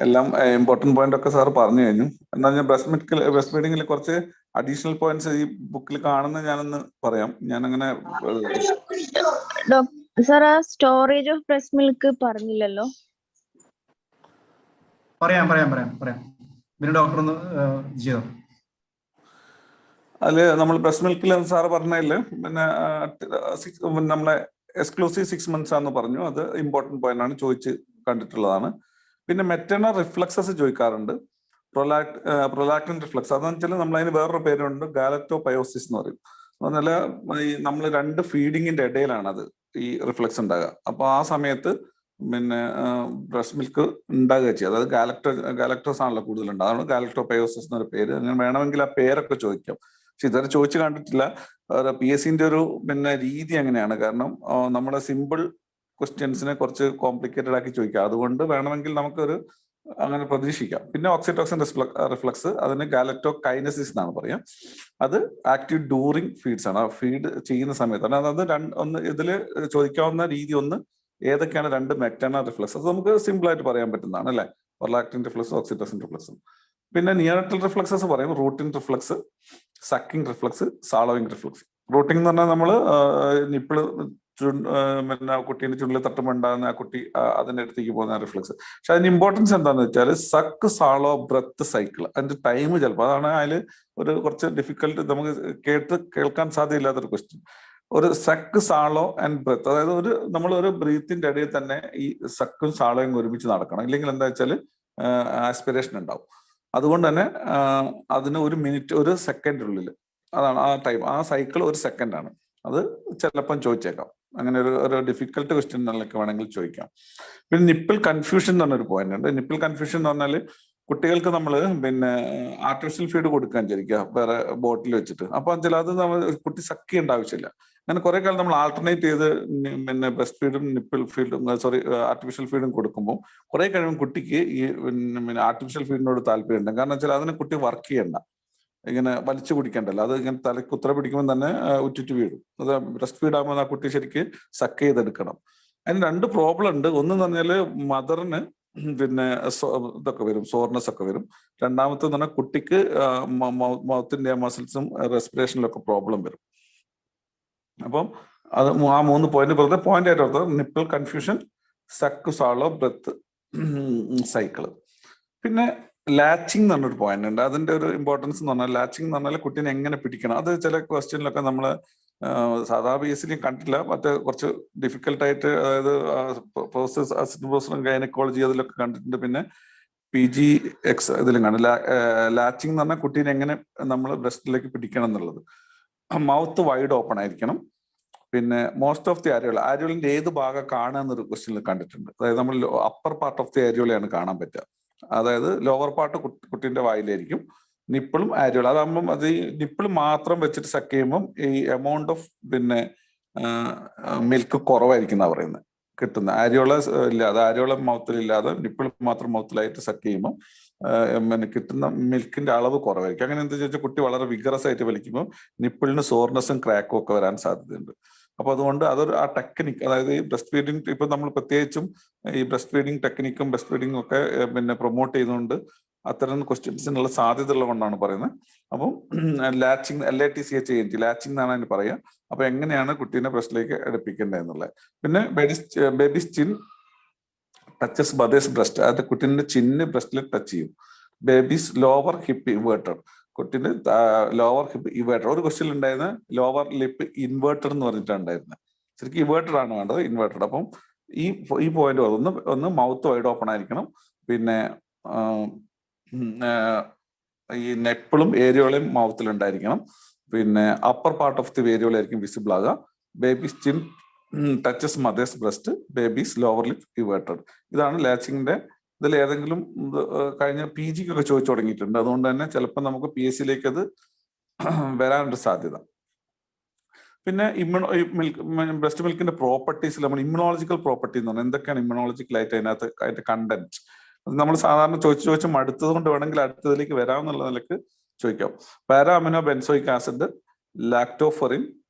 എല്ലാം ഇമ്പോർട്ടന്റ് പോയിന്റ് ഒക്കെ സാർ പറഞ്ഞു കഴിഞ്ഞു. എന്താ പറഞ്ഞാൽ ബ്രസ്റ്റ് ഫീഡിങ്ങിൽ കുറച്ച് അഡീഷണൽ പോയിന്റ്സ് ഈ ബുക്കിൽ കാണുന്ന ഞാനൊന്ന് പറയാം. ഞാൻ അങ്ങനെ sir storage of breast milk പറഞ്ഞില്ലല്ലോ. പറയാം. പിന്നെ ഡോക്ടർ ഒന്ന് ചെയ്തോ. അതില് നമ്മൾ ബ്രസ്റ്റ് മിൽക്കിൽ സാറ് പറഞ്ഞതില് പിന്നെ നമ്മളെ എക്സ്ക്ലൂസീവ് 6 months ആണെന്ന് പറഞ്ഞു. അത് ഇമ്പോർട്ടന്റ് പോയിന്റ് ആണ്, ചോദിച്ച് കണ്ടിട്ടുള്ളതാണ്. പിന്നെ മെറ്റേണൽ റിഫ്ലക്സസ് ചോദിക്കാറുണ്ട്. പ്രൊലാക്റ്റിൻ റിഫ്ലക്സ് അതെന്ന് വെച്ചാൽ നമ്മൾ അതിന് വേറൊരു പേരുണ്ട്, ഗാലക്ടോപയോസിസ് എന്ന് പറയും. എന്നാൽ ഈ നമ്മൾ 2 ഫീഡിങ്ങിന്റെ ഇടയിലാണ് അത് ഈ റിഫ്ലക്സ് ഉണ്ടാകുക. അപ്പൊ ആ സമയത്ത് പിന്നെ ബ്രസ്റ്റ് മിൽക്ക് ഉണ്ടാകുക ചെയ്യുക. അതായത് ഗാലക്ടോസ് ആണല്ലോ കൂടുതലുണ്ട്, അതാണ് ഗാലക്ടോപയോസിസ് എന്നൊരു പേര്. അങ്ങനെ വേണമെങ്കിൽ ആ പേരൊക്കെ ചോദിക്കാം. പക്ഷെ ഇതുവരെ ചോദിച്ചു കണ്ടിട്ടില്ല. PSCന്റെ ഒരു പിന്നെ രീതി അങ്ങനെയാണ്. കാരണം നമ്മുടെ സിമ്പിൾ ക്വസ്റ്റ്യൻസിനെ കുറച്ച് കോംപ്ലിക്കേറ്റഡ് ആക്കി ചോദിക്കാം. അതുകൊണ്ട് വേണമെങ്കിൽ നമുക്കൊരു അങ്ങനെ പ്രതീക്ഷിക്കാം. പിന്നെ ഓക്സിറ്റോക്സിൻ റിഫ്ലക്സ്, അതിന് ഗാലക്ടോകൈനസിസ് എന്നാണ് പറയാം. അത് ആക്റ്റീവ് ഡ്യൂറിങ് ഫീഡ്സ് ആണ്, ഫീഡ് ചെയ്യുന്ന സമയത്താണ്. അതായത് ഇതില് ചോദിക്കാവുന്ന രീതി ഒന്ന് ഏതൊക്കെയാണ് 2 മെറ്റേണൽ റിഫ്ലക്സ്, അത് നമുക്ക് സിമ്പിൾ ആയിട്ട് പറയാൻ പറ്റുന്നതാണ് അല്ലെ. Prolactin reflex, oxytocin reflex. പിന്നെ നിയോനറ്റൽ റിഫ്ലക്സസ് പറയും, rooting reflex, sucking reflex, swallowing reflex. Rooting എന്ന് പറഞ്ഞാൽ നമ്മള് നിപ്പിള് പിന്നെ കുട്ടീന്റെ ചുണ്ടിൽ തട്ടുമുണ്ടാകുന്ന ആ കുട്ടി അതിന്റെ അടുത്തേക്ക് പോകുന്ന റിഫ്ലക്സ്. പക്ഷെ അതിന്റെ ഇമ്പോർട്ടൻസ് എന്താന്ന് വെച്ചാൽ സക്ക്, സാളോ, ബ്രത്ത് സൈക്കിൾ, അതിന്റെ ടൈം ചിലപ്പോൾ അതാണ് അതിൽ ഒരു കുറച്ച് ഡിഫിക്കൽട്ട്, നമുക്ക് കേൾക്കാൻ സാധ്യതയില്ലാത്തൊരു ക്വസ്റ്റ്യൻ. ഒരു സക്ക്, സാളോ ആൻഡ് ബ്രത്ത്, അതായത് നമ്മൾ ഒരു ബ്രീത്തിന്റെ ഇടയിൽ തന്നെ ഈ സക്കും സാളോയും ഒരുമിച്ച് നടക്കണം. ഇല്ലെങ്കിൽ എന്താ വെച്ചാൽ ആസ്പിറേഷൻ ഉണ്ടാവും. അതുകൊണ്ട് തന്നെ അതിന് 1 മിനിറ്റ് 1 സെക്കൻഡിനുള്ളിൽ, അതാണ് ആ ടൈം, ആ സൈക്കിൾ 1 സെക്കൻഡാണ്. അത് ചിലപ്പം ചോദിച്ചേക്കാം. അങ്ങനെ ഒരു ഡിഫിക്കൽട്ട് ക്വസ്റ്റ്യൻ എന്നൊക്കെ വേണമെങ്കിൽ ചോദിക്കാം. പിന്നെ നിപ്പിൾ കൺഫ്യൂഷൻ എന്ന് പറഞ്ഞൊരു പോയിന്റ് ഉണ്ട്. നിപ്പിൾ കൺഫ്യൂഷൻ എന്ന് പറഞ്ഞാൽ കുട്ടികൾക്ക് നമ്മൾ പിന്നെ ആർട്ടിഫിഷ്യൽ ഫീഡ് കൊടുക്കാൻ വിചാരിക്കുക വേറെ ബോട്ടിൽ വെച്ചിട്ട്. അപ്പൊ അത് നമ്മൾ കുട്ടി സക്ക് ചെയ്യേണ്ട ആവശ്യമില്ല. അങ്ങനെ കുറെ കാലം നമ്മൾ ആൾട്ടർനേറ്റ് ചെയ്ത് പിന്നെ ബ്രസ്റ്റ് ഫീഡും നിപ്പിൾ ഫീഡും ആർട്ടിഫിഷ്യൽ ഫീഡും കൊടുക്കുമ്പോൾ കുറെ കഴിയുമ്പോൾ കുട്ടിക്ക് ഈ പിന്നെ ആർട്ടിഫിഷ്യൽ ഫീഡിനോട് താല്പര്യം ഉണ്ട്. കാരണം വെച്ചാൽ അതിന് കുട്ടി വർക്ക് ചെയ്യണ്ട, ഇങ്ങനെ വലിച്ചു കുടിക്കണ്ടല്ലോ. അത് ഇങ്ങനെ തലക്ക് ഉത്തര പിടിക്കുമ്പോൾ തന്നെ ഉറ്റിട്ട് വീഴും. അത് ബ്രസ്റ്റ് ഫീഡ് ആകുമ്പോൾ ആ കുട്ടി ശരിക്ക് സക്ക് ചെയ്തെടുക്കണം. അതിന് 2 പ്രോബ്ലം ഉണ്ട്. ഒന്നെന്ന് പറഞ്ഞാല് മദറിന് പിന്നെ ഇതൊക്കെ വരും, സോർനെസ് ഒക്കെ വരും. രണ്ടാമത്തെ പറഞ്ഞാൽ കുട്ടിക്ക് മൗത്തിന്റെ മസിൽസും റെസ്പിറേഷനിലൊക്കെ പ്രോബ്ലം വരും. അപ്പം അത് ആ 3 പോയിന്റ് വെറുതെ പോയിന്റ് ആയിട്ട് ഓർത്തത്. Nipple confusion, suck swallow breath cycle. പിന്നെ ലാച്ചിങ് എന്ന് പറഞ്ഞൊരു പോയിന്റ് ഉണ്ട്. അതിന്റെ ഒരു ഇമ്പോർട്ടൻസ് എന്ന് പറഞ്ഞാൽ ലാച്ചിങ് എന്ന് പറഞ്ഞാൽ കുട്ടീനെ എങ്ങനെ പിടിക്കണം. അത് ചില ക്വസ്റ്റ്യനിലൊക്കെ നമ്മൾ സാധാ ബേസിലും കണ്ടിട്ടില്ല, മറ്റേ കുറച്ച് ഡിഫിക്കൽട്ടായിട്ട്, അതായത് പോസ്റ്റ് ഗൈനക്കോളജി അതിലൊക്കെ കണ്ടിട്ടുണ്ട്. പിന്നെ PG ഇതിലും കണ്ടില്ല. ലാച്ചിങ് എന്ന് പറഞ്ഞാൽ കുട്ടീനെ എങ്ങനെ നമ്മൾ ബ്രസ്റ്റിലേക്ക് പിടിക്കണം എന്നുള്ളത്. മൗത്ത് വൈഡ് ഓപ്പൺ ആയിരിക്കണം. പിന്നെ മോസ്റ്റ് ഓഫ് ദി ആരിയോളിന്റെ ഏത് ഭാഗം കാണുക എന്നൊരു ക്വസ്റ്റ്യനിൽ കണ്ടിട്ടുണ്ട്. അതായത് നമ്മൾ അപ്പർ പാർട്ട് ഓഫ് ദി ആരിയോളയാണ് കാണാൻ പറ്റുക. അതായത് ലോവർ പാർട്ട് കുട്ടീന്റെ വായിലായിരിക്കും. നിപ്പിളും ആരിയോൾ അതാകുമ്പം അത് ഈ നിപ്പിൾ മാത്രം വെച്ചിട്ട് സക്ക് ചെയ്യുമ്പം ഈ എമൗണ്ട് ഓഫ് പിന്നെ മിൽക്ക് കുറവായിരിക്കും എന്നാ പറയുന്നത് കിട്ടുന്നത്. ആരിയോള ഇല്ലാതെ, ആരിയോള മൗത്തിലില്ലാതെ നിപ്പിൾ മാത്രം മൗത്തിലായിട്ട് സക്ക് ചെയ്യുമ്പോൾ പിന്നെ കിട്ടുന്ന മിൽക്കിന്റെ അളവ് കുറവായിരിക്കും. അങ്ങനെ എന്താ ചോദിച്ചാൽ കുട്ടി വളരെ വിഗറസ് ആയിട്ട് വലിക്കുമ്പോൾ നിപ്പിളിന് സോർനെസ്സും ക്രാക്കും ഒക്കെ വരാൻ സാധ്യതയുണ്ട്. അപ്പൊ അതുകൊണ്ട് അതൊരു ആ ടെക്നിക്ക്, അതായത് ഈ ബ്രസ്റ്റ് ഫീഡിങ് ഇപ്പൊ നമ്മൾ പ്രത്യേകിച്ചും ഈ ബ്രസ്റ്റ് ഫീഡിങ് ടെക്നിക്കും ബ്രസ്റ്റ് ഫീഡിങ്ങും ഒക്കെ പിന്നെ പ്രൊമോട്ട് ചെയ്തുകൊണ്ട് അത്തരം ക്വസ്റ്റ്യൻസിനുള്ള സാധ്യത ഉള്ളത് കൊണ്ടാണ് പറയുന്നത്. അപ്പം ലാച്ചിങ് LATCH ലാച്ചിങ് എന്നാണ് അതിന് പറയുക. അപ്പൊ എങ്ങനെയാണ് കുട്ടീനെ ബ്രസ്റ്റിലേക്ക് അടുപ്പിക്കേണ്ടത് എന്നുള്ളത്. പിന്നെ baby's chin touches mother's breast, അത് കുട്ടീന്റെ ചിന്ന് ബ്രസ്റ്റിൽ ടച്ച് ചെയ്യും. ബേബീസ് ലോവർ ഹിപ്പ് ഇൻവേർട്ടർ, കുട്ടീന്റെ ലോവർ ഹിപ്പ് ഇൻവേർട്ടർ. ഒരു ക്വസ്റ്റ്യൻ ഉണ്ടായിരുന്ന ലോവർ ലിപ്പ് ഇൻവേർട്ടർ എന്ന് പറഞ്ഞിട്ടാണ് ഉണ്ടായിരുന്നത്. ശരിക്കും ഇൻവേർട്ടർ ആണ് വേണ്ടത്, ഇൻവേർട്ടർ. അപ്പം ഈ പോയിന്റ് ഒന്ന് മൗത്ത് വൈഡ് ഓപ്പൺ ആയിരിക്കണം. പിന്നെ ഈ നെപ്പിളും ഏരിയോളയും മൗത്തിൽ ഉണ്ടായിരിക്കണം. പിന്നെ അപ്പർ പാർട്ട് ഓഫ് ദി ഏരിയോളായിരിക്കും വിസിബിൾ ആകുക. Baby's chin touches mother's breast, baby's lower lip inverted. ഇതാണ് ലാച്ചിങ്ങിന്റെ. ഇതിൽ ഏതെങ്കിലും കഴിഞ്ഞ PG ക്കൊക്കെ ചോദിച്ചു തുടങ്ങിയിട്ടുണ്ട്. അതുകൊണ്ട് തന്നെ ചിലപ്പോൾ നമുക്ക് PSCയിലേക്ക് അത് വരാനൊരു സാധ്യത. പിന്നെ ബ്രസ്റ്റ് മിൽക്കിന്റെ പ്രോപ്പർട്ടീസിൽ നമ്മൾ ഇമ്മ്യൂണോളജിക്കൽ പ്രോപ്പർട്ടി എന്ന് പറഞ്ഞാൽ എന്തൊക്കെയാണ് ഇമ്മ്യൂണോളജിക്കൽ ആയിട്ട് അതിന്റെ കണ്ടന്റ്, നമ്മൾ സാധാരണ ചോദിച്ചു മടുത്തത് കൊണ്ട് വേണമെങ്കിൽ അടുത്തതിലേക്ക് വരാമെന്നുള്ള നിലക്ക് ചോദിക്കാം. Para amino benzoic acid, lactoferrin,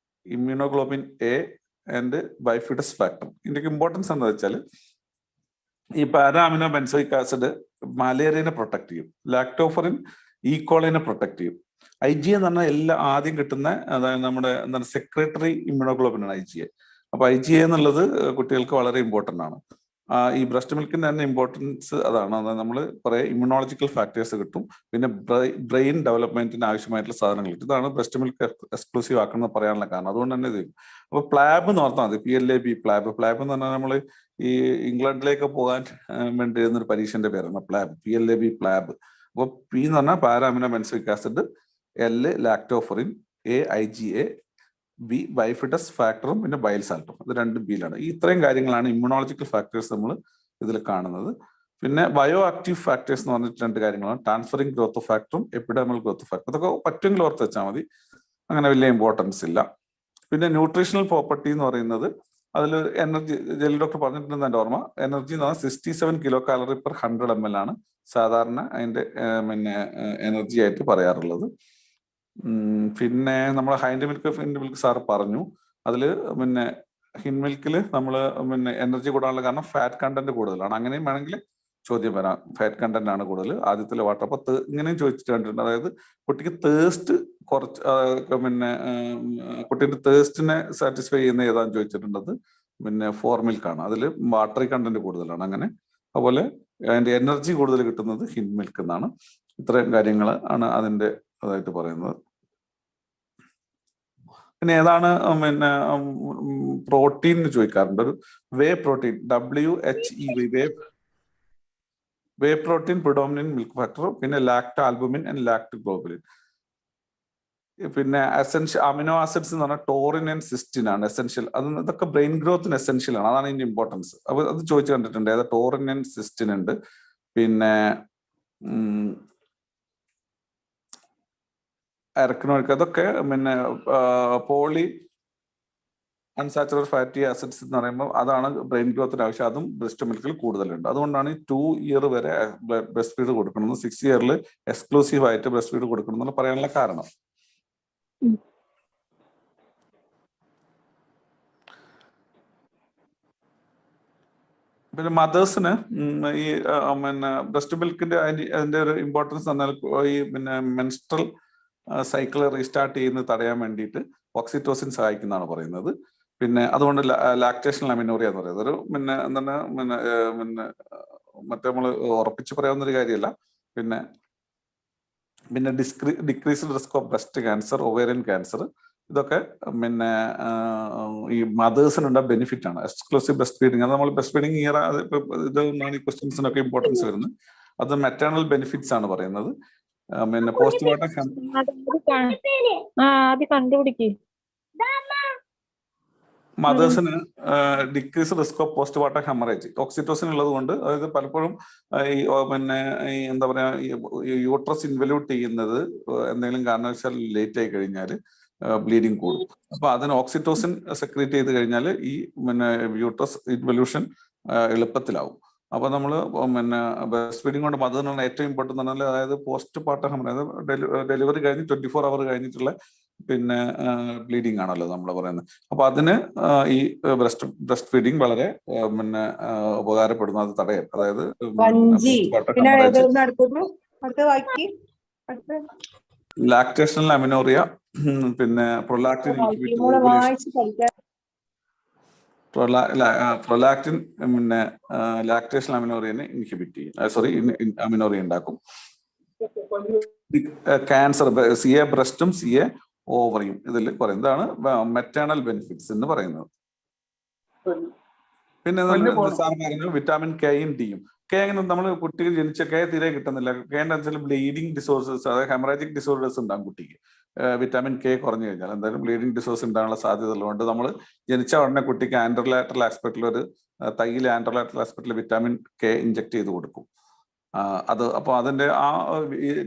immunoglobin A and bifidus factor. ഇതിന്റെ ഇമ്പോർട്ടൻസ് എന്താ വെച്ചാൽ ഈ പാരാ അമിനോ ബെൻസോയിക് ആസിഡ് മലേറിയനെ പ്രൊട്ടക്ട് ചെയ്യും. ലാക്ടോഫെറിൻ ഈക്കോളിനെ പ്രൊട്ടക്ട് ചെയ്യും. IgA എന്ന് പറഞ്ഞാൽ എല്ലാം ആദ്യം കിട്ടുന്ന, അതായത് നമ്മുടെ എന്താണ് സെക്രട്ടറി ഇമ്മ്യൂണോഗ്ലോബിൻ ആണ് IgA. അപ്പൊ IgA എന്നുള്ളത് കുട്ടികൾക്ക് വളരെ ഇമ്പോർട്ടന്റ് ആണ്. ഈ ബ്രസ്റ്റ് മിൽക്കിന്റെ തന്നെ ഇമ്പോർട്ടൻസ് അതാണ്. അതായത് നമ്മൾ കുറെ ഇമ്മ്യൂണോളജിക്കൽ ഫാക്ടേഴ്സ് കിട്ടും. പിന്നെ ബ്രെയിൻ ഡെവലപ്മെന്റിന് ആവശ്യമായിട്ടുള്ള സാധനങ്ങൾ കിട്ടും. ഇതാണ് ബ്രസ്റ്റ് മിൽക്ക് എക്സ്ക്ലൂസീവ് ആക്കുന്നത് പറയാനുള്ള കാരണം. അതുകൊണ്ട് തന്നെ ഇത് അപ്പൊ പ്ലാബ് എന്ന് ഓർത്താൽ മതി. PLAB PLAB. പ്ലാബ് എന്ന് പറഞ്ഞാൽ നമ്മൾ ഈ ഇംഗ്ലണ്ടിലേക്ക് പോകാൻ വേണ്ടി എഴുതുന്നൊരു പരീക്ഷന്റെ പേരാണ് പ്ലാബ്, PLAB പ്ലാബ്. അപ്പൊ P എന്ന് പറഞ്ഞാൽ para amino benzoic acid, L lactoferrin, A IgA, B ബൈഫിഡസ് ഫാക്ടറും പിന്നെ ബൈൽ സാൾട്ടും. ഇത് 2 ബിയിലാണ്. ഈ ഇത്രയും കാര്യങ്ങളാണ് ഇമ്മ്യൂണോളജിക്കൽ ഫാക്ടേഴ്സ് നമ്മൾ ഇതിൽ കാണുന്നത്. പിന്നെ ബയോ ആക്റ്റീവ് ഫാക്ടേഴ്സ് എന്ന് പറഞ്ഞിട്ട് 2 കാര്യങ്ങളാണ്. ട്രാൻസ്ഫറിങ് ഗ്രോത്ത് ഫാക്ടറും എപ്പിഡെർമൽ ഗ്രോത്ത് ഫാക്ടറും. അതൊക്കെ പറ്റുമെങ്കിൽ ഓർത്ത് വെച്ചാൽ മതി, അങ്ങനെ വലിയ ഇമ്പോർട്ടൻസ് ഇല്ല. പിന്നെ ന്യൂട്രീഷണൽ പ്രോപ്പർട്ടി എന്ന് പറയുന്നത് അതിൽ എനർജി ജെല്ലി ഡോക്ടർ പറഞ്ഞിട്ടുണ്ടെന്ന് എൻ്റെ ഓർമ്മ. എനർജി എന്ന് പറഞ്ഞാൽ 67 കിലോ കാലറി പെർ 100 ml ആണ് സാധാരണ അതിന്റെ പിന്നെ എനർജി ആയിട്ട് പറയാറുള്ളത്. പിന്നെ നമ്മൾ hind milk hint milk sir പറഞ്ഞു. അതില് പിന്നെ ഹിൻഡ് മിൽക്കിൽ നമ്മൾ പിന്നെ എനർജി കൂടാനുള്ള കാരണം ഫാറ്റ് കണ്ടന്റ് കൂടുതലാണ്. അങ്ങനെയും വേണമെങ്കിൽ ചോദ്യം വരാം. ഫാറ്റ് കണ്ടന്റ് ആണ് കൂടുതൽ ആദ്യത്തിലെ വാട്ടർ. അപ്പൊ ഇങ്ങനെയും ചോദിച്ചിട്ട് കണ്ടിട്ടുണ്ട്. അതായത് കുട്ടിക്ക് തേസ്റ്റ് കുറച്ച് പിന്നെ കുട്ടീന്റെ തേസ്റ്റിനെ സാറ്റിസ്ഫൈ ചെയ്യുന്ന ഏതാന്ന് ചോദിച്ചിട്ടുണ്ടത് പിന്നെ ഫോർ മിൽക്കാണ്. അതിൽ വാട്ടറി കണ്ടന്റ് കൂടുതലാണ്. അങ്ങനെ അതുപോലെ അതിന്റെ എനർജി കൂടുതൽ കിട്ടുന്നത് ഹിൻഡ് മിൽക്ക് എന്നാണ്. ഇത്രയും കാര്യങ്ങൾ ആണ് അതിന്റെ അതായിട്ട് പറയുന്നത്. പിന്നെ ഏതാണ് പിന്നെ പ്രോട്ടീൻ എന്ന് ചോദിക്കാറുണ്ട്. ഒരു whey protein, WHE whey whey protein, predominant milk factor, പിന്നെ lacto albumin and lacto globulin. പിന്നെ എസെൻഷ്യൽ അമിനോ ആസിഡ്സ് എന്ന് പറഞ്ഞാൽ ടോറിൻ ആൻഡ് സിസ്റ്റിൻ ആണ് എസെൻഷ്യൽ. അത് ഇതൊക്കെ ബ്രെയിൻ ഗ്രോത്തിന് എസെൻഷ്യൽ ആണ്. അതാണ് ഇതിന്റെ ഇമ്പോർട്ടൻസ്. അപ്പൊ അത് ചോദിച്ചു കണ്ടിട്ടുണ്ട്. ഏതാ ടോറിൻ ആൻഡ് സിസ്റ്റിൻ ഉണ്ട്. പിന്നെ അരക്കിനോയിക്, അതൊക്കെ പിന്നെ പോളി അൺസാച്ചുറേറ്റഡ് ഫാറ്റി ആസിഡ്സ് എന്ന് പറയുമ്പോൾ അതാണ് ബ്രെയിൻ ഗ്രോത്തിന് ആവശ്യം. അതും ബ്രസ്റ്റ് മിൽക്കിൽ കൂടുതലുണ്ട്. അതുകൊണ്ടാണ് 2 ഇയർ വരെ ബ്രസ്റ്റ് ഫീഡ് കൊടുക്കണം, 6 ഇയറിൽ എക്സ്ക്ലൂസീവ് ആയിട്ട് ബ്രസ്റ്റ് ഫീഡ് കൊടുക്കണം എന്നുള്ള പറയാനുള്ള കാരണം. പിന്നെ മദേഴ്സിന് ഈ പിന്നെ ബ്രസ്റ്റ് മിൽക്കിന്റെ അതിന്റെ ഒരു ഇമ്പോർട്ടൻസ് എന്നാൽ ഈ പിന്നെ മെൻസ്ട്രൽ സൈക്കിൾ റീസ്റ്റാർട്ട് ചെയ്യുന്നത് തടയാൻ വേണ്ടിയിട്ട് ഓക്സിറ്റോസിൻ സഹായിക്കുന്നതാണ് പറയുന്നത്. പിന്നെ അതുകൊണ്ട് ലാക്ടേഷണൽ അമിനോറിയ എന്ന് പറയുന്നത് ഒരു പിന്നെ എന്താണ് പിന്നെ മറ്റേ നമ്മൾ ഉറപ്പിച്ച് പറയാവുന്ന ഒരു കാര്യമല്ല. പിന്നെ decreased risk of breast cancer, ovarian cancer, ഇതൊക്കെ പിന്നെ ഈ മദേഴ്സിനുള്ള ബെനിഫിറ്റ് ആണ്. എക്സ്ക്ലൂസീവ് ബ്രസ്റ്റ് ഫീഡിങ്, അത് നമ്മൾ ബ്രസ്റ്റ് ഫീഡിങ് ഇയർ ഇതൊന്നാണ് ഈ ക്വസ്റ്റ്യൻസിനൊക്കെ ഇമ്പോർട്ടൻസ് വരുന്നത്. അത് മെറ്റേണൽ ബെനിഫിറ്റ്സ് ആണ് പറയുന്നത്. പിന്നെ പോസ്റ്റ്മോർട്ടം മദേഴ്സിന് decrease risk of postpartum haemorrhage, oxytocin ഉള്ളത് കൊണ്ട്. അതായത് പലപ്പോഴും ഈ പിന്നെ ഈ എന്താ പറയാ യൂട്രസ് ഇൻവല്യൂട്ട് ചെയ്യുന്നത് എന്തെങ്കിലും കാരണവശാൽ ലേറ്റ് ആയി കഴിഞ്ഞാൽ ബ്ലീഡിങ് കൂടും. അപ്പൊ അതിന് ഓക്സിറ്റോസിൻ സെക്രീറ്റ് ചെയ്ത് കഴിഞ്ഞാൽ ഈ പിന്നെ യൂട്രസ് ഇൻവല്യൂഷൻ എളുപ്പത്തിലാവും. അപ്പൊ നമ്മൾ പിന്നെ ബ്രസ്റ്റ് ഫീഡിങ് കൊണ്ട് മദറിനാണ് ഏറ്റവും ഇമ്പോർട്ടൻ്റ് എന്ന് പറഞ്ഞാൽ, അതായത് പോസ്റ്റ് പാർട്ടം ഹെമറേജ്, ഡെലിവറി കഴിഞ്ഞ് 24 അവർ കഴിഞ്ഞിട്ടുള്ള പിന്നെ ബ്ലീഡിങ് ആണല്ലോ നമ്മൾ പറയുന്നത്. അപ്പൊ അതിന് ഈ ബ്രസ്റ്റ് ഫീഡിങ് വളരെ പിന്നെ ഉപകാരപ്പെടുന്നു, അത് തടയാൻ. അതായത് ലാക്ടേഷണൽ അമിനോറിയ, പിന്നെ പ്രൊലാക്റ്റിൻ പ്രൊലാക്റ്റിൻ പിന്നെ ലാക്ടേഷണൽ അമിനോറിയനെ ഇൻഹിബിറ്റ് ചെയ്യും, അമിനോറിയ ഉണ്ടാക്കും. ക്യാൻസർ, CA ബ്രസ്റ്റും CA ഓവറിയും ഇതിൽ പറയുന്നതാണ് മെറ്റേണൽ ബെനിഫിറ്റ്സ് എന്ന് പറയുന്നത്. പിന്നെ സാർ പറഞ്ഞു വിറ്റാമിൻ കെയും ഡിയും. കെ അങ്ങനെ നമ്മൾ കുട്ടികൾ ജനിച്ച കെ തീരെ കിട്ടുന്നില്ല. കെന്റെ അനുസരിച്ച് ബ്ലീഡിങ് ഡിസോർഡേഴ്സ്, അതായത് ഹെമറാജിക് ഡിസോർഡേഴ്സ് ഉണ്ടാകും കുട്ടിക്ക്. വിറ്റാമിൻ കെ കുറഞ്ഞു കഴിഞ്ഞാൽ എന്തായാലും ബ്ലീഡിങ് ഡിസോഴ്സ് ഉണ്ടാകാനുള്ള സാധ്യത ഉള്ളതുകൊണ്ട് നമ്മൾ ജനിച്ച ഉടനെ കുട്ടിക്ക് ആൻഡ്രോലാറ്ററൽ ആസ്പെക്റ്റിൽ ഒരു തൈയിൽ ആൻഡ്രോലാറ്ററൽ ആസ്പെക്റ്റിൽ വിറ്റാമിൻ കെ ഇഞ്ചെക്ട് ചെയ്ത് കൊടുക്കും. അത് അപ്പോൾ അതിന്റെ ആ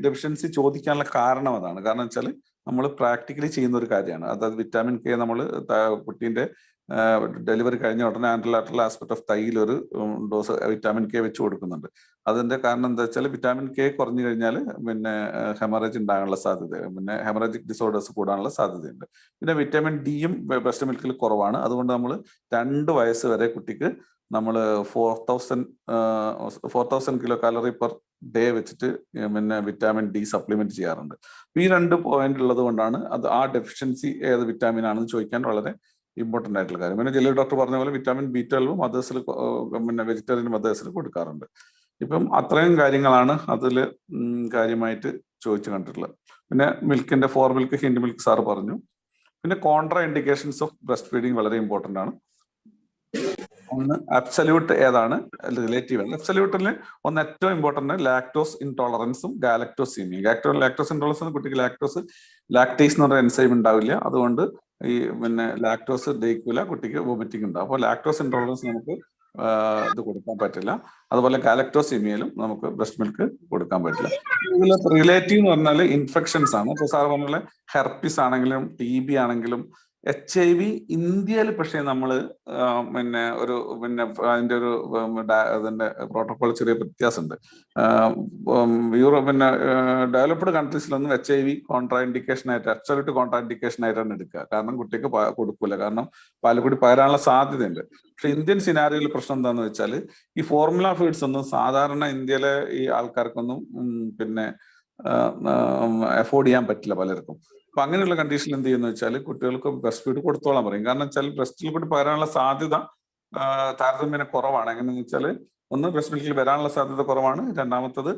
ഡെഫിഷ്യൻസി ചോദിക്കാനുള്ള കാരണം അതാണ്. കാരണം വെച്ചാൽ നമ്മൾ പ്രാക്ടിക്കലി ചെയ്യുന്ന ഒരു കാര്യമാണ്. അതായത് വിറ്റാമിൻ കെ നമ്മൾ കുട്ടീന്റെ ഡെലിവറി കഴിഞ്ഞ ഉടനെ ആൻഡ്രോലാറ്ററൽ ആസ്പെക്ട് ഓഫ് തൈയിൽ ഒരു ഡോസ് വിറ്റാമിൻ കെ വെച്ച് കൊടുക്കുന്നുണ്ട്. അതിന്റെ കാരണം എന്താ വെച്ചാൽ വിറ്റാമിൻ കെ കുറഞ്ഞു കഴിഞ്ഞാൽ പിന്നെ ഹെമറേജ് ഉണ്ടാകാനുള്ള സാധ്യത, പിന്നെ ഹെമറേജിക് ഡിസോർഡേഴ്സ് കൂടാനുള്ള സാധ്യതയുണ്ട്. പിന്നെ വിറ്റാമിൻ ഡിയും ബ്രസ്റ്റ് മിൽക്കിൽ കുറവാണ്. അതുകൊണ്ട് നമ്മൾ 2 വയസ്സ് വരെ കുട്ടിക്ക് നമ്മൾ 4000 കിലോ കാലറി പെർ ഡേ വെച്ചിട്ട് പിന്നെ വിറ്റാമിൻ ഡി സപ്ലിമെന്റ് ചെയ്യാറുണ്ട്. ഈ 2 പോയിന്റ് ഉള്ളത് കൊണ്ടാണ് അത് ആ ഡെഫിഷ്യൻസി ഏത് വിറ്റാമിൻ ആണെന്ന് ചോദിക്കാൻ വളരെ ഇമ്പോർട്ടൻ്റ് ആയിട്ടുള്ള കാര്യം. പിന്നെ ജലീൽ ഡോക്ടർ പറഞ്ഞ പോലെ വിറ്റാമിൻ B12 മദേഴ്സിൽ പിന്നെ വെജിറ്റേറിയൻ മദേഴ്സിൽ കൊടുക്കാറുണ്ട്. ഇപ്പം അത്രയും കാര്യങ്ങളാണ് അതിൽ കാര്യമായിട്ട് ചോദിച്ചു കണ്ടിട്ടുള്ളത്. പിന്നെ മിൽക്കിന്റെ മിൽക്ക്, ഹിൻഡ് മിൽക്ക് സാർ പറഞ്ഞു. പിന്നെ contra indications of breast feeding വളരെ ഇമ്പോർട്ടൻ്റ് ആണ്. ഒന്ന് അബ്സല്യൂട്ട്, ഏതാണ് റിലേറ്റീവ് ആണ്. അബ്സല്യൂട്ടിൽ ഒന്ന് ഏറ്റവും ഇമ്പോർട്ടൻ്റ് ലാക്ടോസ് ഇൻടോളറൻസും ഗാലക്ടോസീമിയും. ലാക്ടോസ് ഇൻടോളറൻസ് കുട്ടിക്ക് ലാക്ടേസ് എന്ന് പറഞ്ഞ എൻസൈം ഉണ്ടാവില്ല. അതുകൊണ്ട് ഈ പിന്നെ ലാക്ടോസ് ദഹിക്കൂല, കുട്ടിക്ക് വോമിറ്റിംഗ് ഉണ്ടാവും. അപ്പോൾ ലാക്ടോസ് ഇൻടോളറൻസ് നമുക്ക് ഇത് കൊടുക്കാൻ പറ്റില്ല. അതുപോലെ ഗാലക്ടോസീമിയയിലും നമുക്ക് ബ്രസ്റ്റ് മിൽക്ക് കൊടുക്കാൻ പറ്റില്ല. ഇതിൽ റിലേറ്റീവ് എന്ന് പറഞ്ഞാൽ ഇൻഫെക്ഷൻസ് ആണ്. ഇപ്പോൾ സാർ പറഞ്ഞ പോലെ ഹെർപ്പിസ് ആണെങ്കിലും TB ആണെങ്കിലും HIV ഇന്ത്യയിൽ പക്ഷേ നമ്മൾ പിന്നെ അതിന്റെ ഒരു അതിന്റെ പ്രോട്ടോകോൾ ചെറിയ വ്യത്യാസമുണ്ട്. പിന്നെ ഡെവലപ്ഡ് കൺട്രീസിലൊന്നും HIV കോൺട്രാ ഇൻഡിക്കേഷൻ ആയിട്ട്, അബ്സല്യൂട്ട് കോൺട്രാ ഇൻഡിക്കേഷൻ ആയിട്ടാണ് എടുക്കുക. കാരണം കുട്ടിക്ക് കൊടുക്കൂല, കാരണം പാലുകൂടി പകരാനുള്ള സാധ്യതയുണ്ട്. പക്ഷെ ഇന്ത്യൻ സിനാരിയോയിൽ പ്രശ്നം എന്താണെന്ന് വെച്ചാൽ ഈ ഫോർമുല ഫീഡ്സ് ഒന്നും സാധാരണ ഇന്ത്യയിലെ ഈ ആൾക്കാർക്കൊന്നും പിന്നെ അഫോർഡ് ചെയ്യാൻ പറ്റില്ല പലർക്കും. അപ്പൊ അങ്ങനെയുള്ള കണ്ടീഷനിൽ എന്ത് ചെയ്യുന്ന വെച്ചാൽ കുട്ടികൾക്ക് ബ്രസ്റ്റ് ഫീഡ് കൊടുത്തോളാൻ പറയും. കാരണം വെച്ചാൽ ബ്രസ്റ്റിൽ കൂടി പകരാനുള്ള സാധ്യത താരതമ്യേന കുറവാണ്. എങ്ങനെയെന്ന് വെച്ചാൽ ഒന്ന് ബ്രസ്റ്റ് മിൽക്കിൽ വരാനുള്ള സാധ്യത കുറവാണ്. രണ്ടാമത്തത്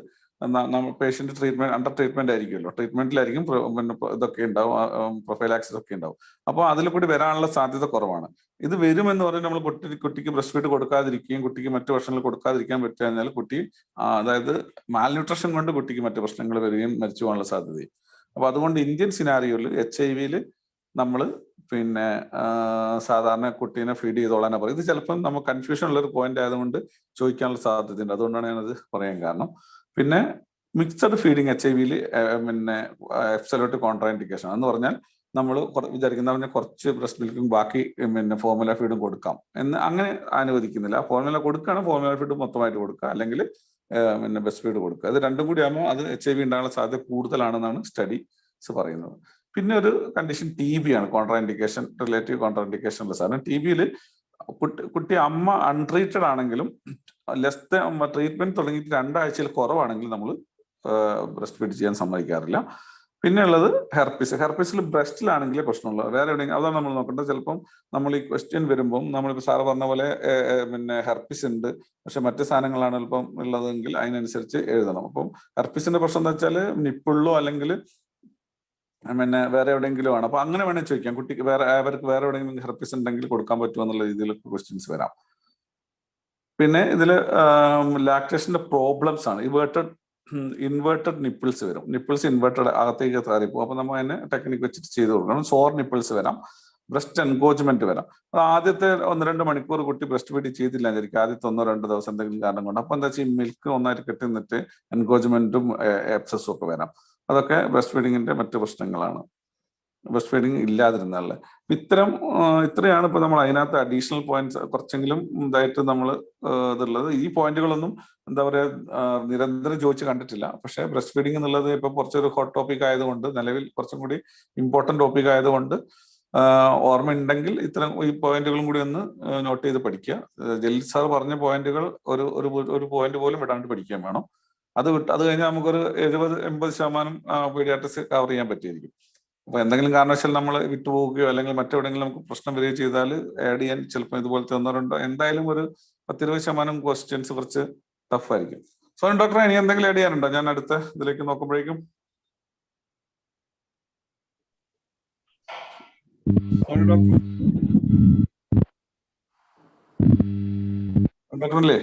പേഷ്യന്റ് ട്രീറ്റ്മെന്റ് അണ്ടർ ട്രീറ്റ്മെന്റ് ആയിരിക്കുമല്ലോ, ട്രീറ്റ്മെന്റിലായിരിക്കും പിന്നെ ഇതൊക്കെ ഉണ്ടാവും, പ്രൊഫൈലാക്സിസ് ഒക്കെ ഉണ്ടാവും. അപ്പോൾ അതിൽ കൂടി വരാനുള്ള സാധ്യത കുറവാണ്. ഇത് വരുമെന്ന് പറഞ്ഞാൽ നമ്മൾ കുട്ടിക്ക് ബ്രസ്റ്റ് ഫീഡ് കൊടുക്കാതിരിക്കുകയും കുട്ടിക്ക് മറ്റു ഭക്ഷണങ്ങൾ കൊടുക്കാതിരിക്കാൻ പറ്റുക കഴിഞ്ഞാൽ കുട്ടി അതായത് മാൽന്യൂട്രീഷൻ കൊണ്ട് കുട്ടിക്ക് മറ്റു പ്രശ്നങ്ങൾ വരികയും മരിച്ചു പോകാനുള്ള സാധ്യതയും. അപ്പൊ അതുകൊണ്ട് ഇന്ത്യൻ സിനാരിയോയിൽ HIV നമ്മൾ പിന്നെ സാധാരണ കുട്ടീനെ ഫീഡ് ചെയ്തോളാനാ പറയും. ഇത് ചിലപ്പം നമുക്ക് കൺഫ്യൂഷൻ ഉള്ള ഒരു പോയിന്റ് ആയതുകൊണ്ട് ചോദിക്കാനുള്ള സാധ്യതയുണ്ട്. അതുകൊണ്ടാണ് ഞാനത് പറയാൻ കാരണം. പിന്നെ മിക്സഡ് ഫീഡിങ് HIV പിന്നെ അബ്സല്യൂട്ട് കോൺട്രാഇൻഡിക്കേഷൻ എന്ന് പറഞ്ഞാൽ നമ്മൾ വിചാരിക്കുന്ന കുറച്ച് ബ്രസ്റ്റ് മിൽക്കും ബാക്കി പിന്നെ ഫോർമുല ഫീഡും കൊടുക്കാം എന്ന് അങ്ങനെ അനുവദിക്കുന്നില്ല. ഫോർമുല കൊടുക്കുകയാണെങ്കിൽ ഫോർമുല ഫീഡ് മൊത്തമായിട്ട് കൊടുക്കുക, അല്ലെങ്കിൽ പിന്നെ ബ്രസ്റ്റ് ഫീഡ് കൊടുക്കുക. ഇത് രണ്ടും കൂടി ആകുമ്പോൾ അത് HIV ഉണ്ടാകാനുള്ള സാധ്യത കൂടുതലാണെന്നാണ് സ്റ്റഡീസ് പറയുന്നത്. പിന്നെ ഒരു കണ്ടീഷൻ TB ആണ്, കോൺട്രാഇൻഡിക്കേഷൻ, റിലേറ്റീവ് കോൺട്രാഇൻഡിക്കേഷൻ ഉള്ള സാധനം. TB കുട്ടി അമ്മ അൺട്രീറ്റഡ് ആണെങ്കിലും ട്രീറ്റ്മെന്റ് തുടങ്ങിയിട്ട് 2 ആഴ്ചയിൽ കുറവാണെങ്കിൽ നമ്മൾ ബ്രസ്റ്റ് ഫീഡ് ചെയ്യാൻ സമ്മതിക്കാറില്ല. പിന്നെ ഉള്ളത് ഹെർപ്പിസിൽ ബ്രസ്റ്റിലാണെങ്കിലേ പ്രശ്നമുള്ളൂ, വേറെ എവിടെയെങ്കിലും അതാണ് നമ്മൾ നോക്കേണ്ടത്. ചിലപ്പം നമ്മൾ ഈ ക്വസ്റ്റ്യൻ വരുമ്പം നമ്മളിപ്പോൾ സാറ് പറഞ്ഞ പോലെ പിന്നെ ഹെർപ്പിസ് ഉണ്ട്, പക്ഷെ മറ്റു സാധനങ്ങളാണ് ചിലപ്പം ഉള്ളതെങ്കിൽ അതിനനുസരിച്ച് എഴുതണം. അപ്പം ഹെർപ്പിസിന്റെ പ്രശ്നം എന്താ വെച്ചാൽ നിപ്പിളിലോ അല്ലെങ്കിൽ പിന്നെ വേറെ എവിടെയെങ്കിലും ആണ്. അപ്പൊ അങ്ങനെ വേണേൽ ചോദിക്കാം, കുട്ടിക്ക് അവർക്ക് വേറെ എവിടെയെങ്കിലും ഹെർപ്പിസ് ഉണ്ടെങ്കിൽ കൊടുക്കാൻ പറ്റുമോ എന്നുള്ള രീതിയിലൊക്കെ ക്വസ്റ്റ്യൻസ് വരാം. പിന്നെ ഇതിൽ ലാക്ടേഷന്റെ പ്രോബ്ലംസ് ആണ്. ഇൻവേർട്ടഡ് നിപ്പിൾസ് വരും, നിപ്പിൾസ് ഇൻവേർട്ടഡ് അകത്തേക്ക് താറിപ്പോകും. അപ്പൊ നമ്മൾ അതിനെ ടെക്നിക്ക് വെച്ചിട്ട് ചെയ്ത് കൊടുക്കണം. സോർ നിപ്പിൾസ് വരാം, ബ്രസ്റ്റ് എൻഗോജ്മെന്റ് വരാം. അത് ആദ്യത്തെ 1-2 മണിക്കൂർ കുട്ടി ബ്രസ്റ്റ് ഫീഡ് ചെയ്തില്ല വിചാരിക്കും, ആദ്യത്തെ 1-2 ദിവസം എന്തെങ്കിലും കാരണം കൊണ്ട്. അപ്പൊ എന്താ വെച്ചാൽ ഈ മിൽക്ക് ഒന്നായിട്ട് കെട്ടി നിന്നിട്ട് എൻഗോജ്മെന്റും എപ്സസും ഒക്കെ വരാം. അതൊക്കെ ബ്രസ്റ്റ് ഫീഡിങ്ങിന്റെ മറ്റു പ്രശ്നങ്ങളാണ്, ബ്രസ്റ്റ് ഫീഡിങ് ഇല്ലാതിരുന്നാല്. ഇത്രയാണ് ഇപ്പൊ നമ്മൾ അതിനകത്ത് അഡീഷണൽ പോയിന്റ്സ് കുറച്ചെങ്കിലും ഇതായിട്ട് നമ്മൾ ഇതുള്ളത്. ഈ പോയിന്റുകളൊന്നും എന്താ പറയാ നിരന്തരം ചോദിച്ച് കണ്ടിട്ടില്ല. പക്ഷെ ബ്രസ്റ്റ് ഫീഡിങ് എന്നുള്ളത് ഇപ്പൊ കുറച്ചൊരു ഹോട്ട് ടോപ്പിക് ആയതുകൊണ്ട്, നിലവിൽ കുറച്ചും കൂടി ഇമ്പോർട്ടന്റ് ടോപ്പിക് ആയതുകൊണ്ട് ഓർമ്മ ഉണ്ടെങ്കിൽ ഈ പോയിന്റുകളും കൂടി ഒന്ന് നോട്ട് ചെയ്ത് പഠിക്കുക. ജലീൽ സാർ പറഞ്ഞ പോയിന്റുകൾ ഒരു പോയിന്റ് പോലും വിടാണ്ട് പഠിക്കാൻ വേണം. അത് കഴിഞ്ഞാൽ നമുക്കൊരു 70-80% പീഡിയാട്രിക്സ് കവർ ചെയ്യാൻ പറ്റിയിരിക്കും. അപ്പൊ എന്തെങ്കിലും കാരണവശാൽ നമ്മൾ വിട്ടുപോകുകയോ അല്ലെങ്കിൽ മറ്റെവിടെയെങ്കിലും നമുക്ക് പ്രശ്നം വരികയോ ചെയ്താൽ ആഡ് ചെയ്യാൻ ചിലപ്പോൾ ഇതുപോലത്തെ 1-2 എന്തായാലും ഒരു 10-20% ക്വസ്റ്റ്യൻസ് കുറച്ച് ടഫ് ആയിരിക്കും. സോനം ഡോക്ടറെ, ഇനി എന്തെങ്കിലും ആഡ് ചെയ്യാനുണ്ടോ? ഞാൻ അടുത്ത ഇതിലേക്ക് നോക്കുമ്പോഴേക്കും ഡോക്ടറല്ലേ?